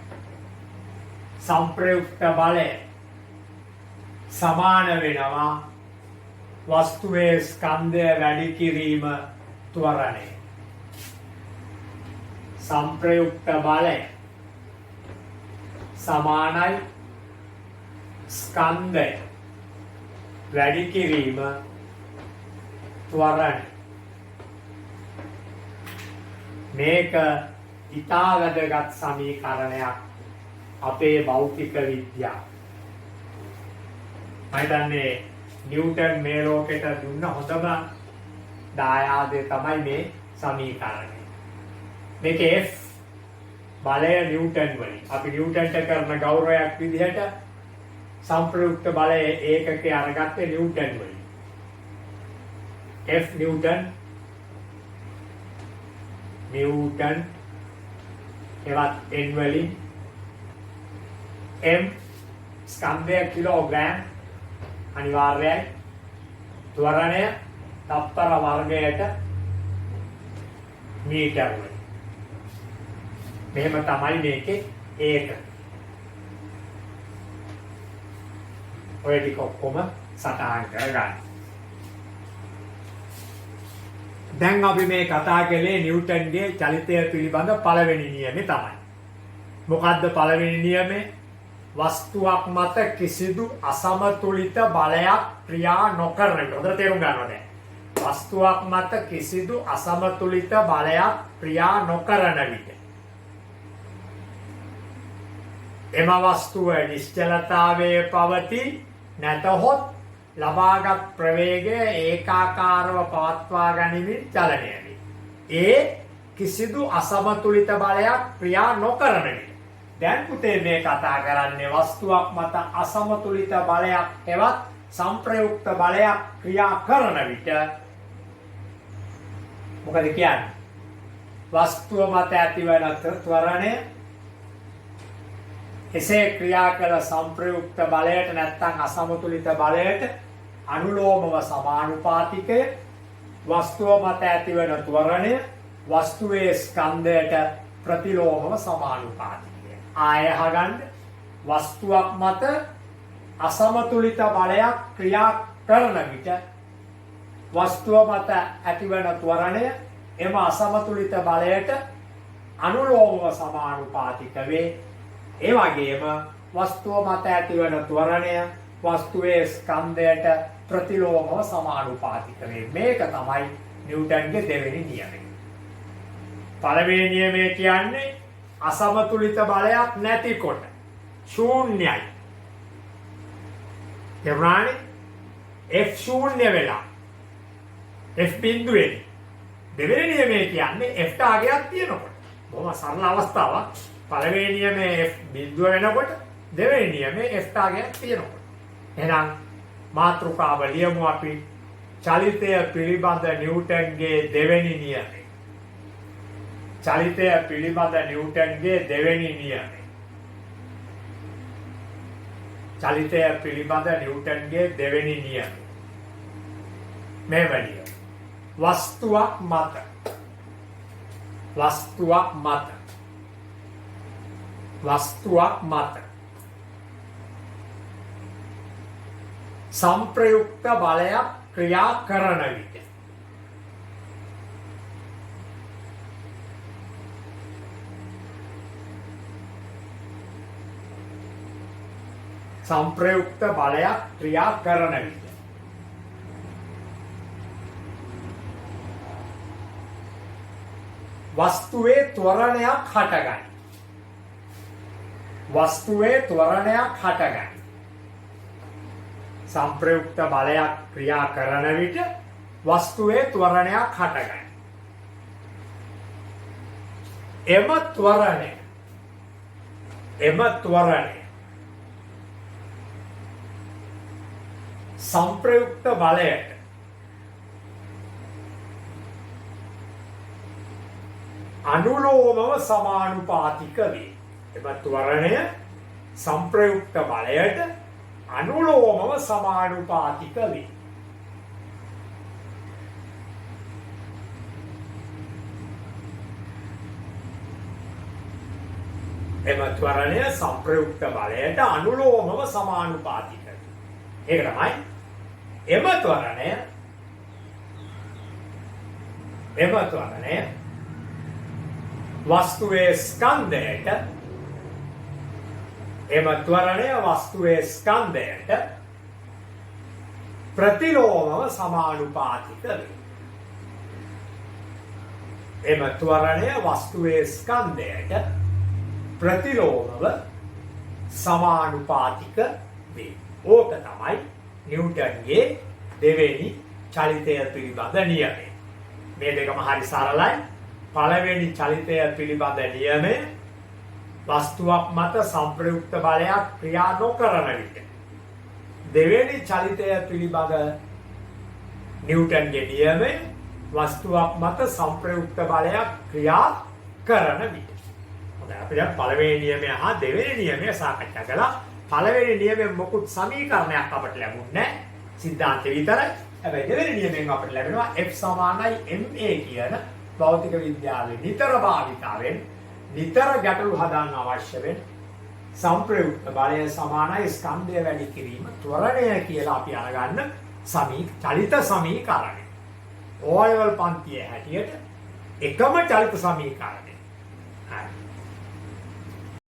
සංප්‍රයුක්ත බලය සමාන වෙනවා වස්තුවේ ස්කන්ධය වැඩි කිරීම ත්වරණය. සංප්‍රයුක්ත බලය සමානයි ස්කන්ධය වැඩි කිරීම ත්වරණය. මේක ඉතා වැදගත් සමීකරණයක් අපේ භෞතික විද්‍යාව. මම හිතන්නේ නිව්ටන් මේ ලෝකෙට දුන්න හොඳම දායාදය තමයි මේ සමීකරණය. මේක F බලය නිව්ටන් වලින් අපි නිව්ටන්ට කරන ගෞරවයක් විදිහට සංප්‍රයුක්ත බලය ඒකකේ අරගත්තේ නිව්ටන් වලින්. F නිව්ටන් එවත් N වලින් M ස්කන්ධය කිලෝග්‍රෑම් අනිවාර්යයි. ත්වරණය තප්පර වර්ගයට මීටර වලින්. මෙහෙම තමයි මේකේ ඒක. ඔය ටික ඔක්කොම සටහන් කරගන්න. දැන් අපි මේ කතා කළේ නිව්ටන්ගේ චලිතය පිළිබඳ පළවෙනි නියමය තමයි. මොකද්ද පළවෙනි නියමය? වස්තුවක් මත කිසිදු අසමතුලිත බලයක් ක්‍රියා නොකරන විට. හොඳට තේරුම් ගන්න ඕනේ. වස්තුවක් මත කිසිදු අසමතුලිත බලයක් ක්‍රියා නොකරන විට එම වස්තුව නිශ්චලතාවයේ පවතී. නැතහොත් ලබාගත් ප්‍රවේගය ඒකාකාරව පවත්වා ගනිමින් චලනය වේ. ඒ කිසිදු අසමතුලිත බලයක් ක්‍රියා නොකරන විට. දැන් පුතේ මේ කතා කරන්නේ වස්තුවක් මත අසමතුලිත බලයක් එවත් සංප්‍රයුක්ත බලයක් ක්‍රියා කරන විට මොකද කියන්නේ? වස්තුව මත ඇතිවන ත්වරණය එසේ ක්‍රියා කළ සංප්‍රයුක්ත බලයට නැත්නම් අසමතුලිත බලයට අනුලෝමව සමානුපාතිකය. වස්තුව මත ඇතිවන ත්වරණය වස්තුවේ ස්කන්ධයට ප්‍රතිලෝමව සමානුපාතිකය. ආය අහගන්න. වස්තුවක් මත අසමතුලිත බලයක් ක්‍රියා කරන විට වස්තුව මත ඇතිවන ත්වරණය එම අසමතුලිත බලයට අනුලෝමව සමානුපාතික වේ. ඒ වගේම වස්තුව මත ඇතිවන ත්වරණය වස්තුවේ ස්කන්ධයට ප්‍රතිලෝමව සමානුපාතික වේ. මේක තමයි නිව්ටන්ගේ දෙවෙනි නියමය. පළවෙනි නියමය කියන්නේ අසමතුලිත බලයක් නැතිකොට ශූන්‍යයි. එවරානේ F ශූන්‍ය වෙලා F බිඳුවේ. දෙවෙනි නියමය කියන්නේ F ටාගයක් තියෙනකොට. බොහොම සරල අවස්ථාවක්. පළවෙනි නියමයේ F බිඳුව වෙනකොට දෙවෙනි නියමයේ F ටාගයක් තියෙනකොට. එහෙනම් මාතෘකාව ලියමු අපි චලිතය පිළිබඳ නිව්ටන්ගේ දෙවෙනි නියමය. චලිතය පිළිබඳ නිව්ටන්ගේ දෙවෙනි නියමය. චලිතය පිළිබඳ නිව්ටන්ගේ දෙවෙනි නියමය. මේ වලිය. වස්තුවක් මත සංප්‍රයුක්ත බලයක් ක්‍රියා කරන විට සංප්‍රයුක්ත බලයක් ක්‍රියා කරන විට වස්තුවේ ත්වරණයක් හටගනී. වස්තුවේ ත්වරණයක් හටගනී. සංප්‍රයුක්ත බලයක් ක්‍රියා කරන විට වස්තුවේ ත්වරණයක් හටගනී. එම ත්වරණය සංප්‍රයුක්ත බලයට අනුලෝමව සමානුපාතික වේ. එම ත්වරණය සංප්‍රයුක්ත බලයට අනුලෝමව සමානුපාතික වේ. එම ත්වරණය සංප්‍රයුක්ත බලයට අනුලෝමව සමානුපාතික වේ. ඒක තමයි එම ත්වරණය වස්තුවේ ස්කන්ධයට ප්‍රතිලෝමව සමානුපාතික වේ. එම ත්වරණය වස්තුවේ ස්කන්ධයට ප්‍රතිලෝමව සමානුපාතික වේ. ඕක තමයි නිව්ටන්ගේ දෙවෙනි චලිතය පිළිබඳ නියමය. මේ දෙකම හරි සරලයි. පළවෙනි චලිතය පිළිබඳ නියමය වස්තුවක් මත සංප්‍රයුක්ත බලයක් ක්‍රියා නොකරන විට. දෙවෙනි චලිතය පිළිබඳ නිව්ටන්ගේ නියමය වස්තුවක් මත සංප්‍රයුක්ත බලයක් ක්‍රියා කරන විට. හොඳයි අපි දැන් පළවෙනි නියමය හා දෙවෙනි නියමය සාකච්ඡා කළා. පළවෙනි නියමයෙන් මොකුත් සමීකරණයක් අපට ලැබුණේ නැහැ. සිද්ධාන්තය විතරයි. හැබැයි දෙවෙනි නියමයෙන් අපට ලැබෙනවා F සමානයි ma කියන භෞතික විද්‍යාවේ නිතර භාවිතාවෙන් නිතර ගැටලු හදාන්න අවශ්‍ය වෙන සංප්‍රයුක්ත බලය සමානයි ස්කන්ධය වැඩි කිරීම ත්වරණය කියලා අපි අරගන්න චලිත සමීකරණය. ඕ ලෙවල් පන්තියේ හැටියට එකම චලිත සමීකරණය.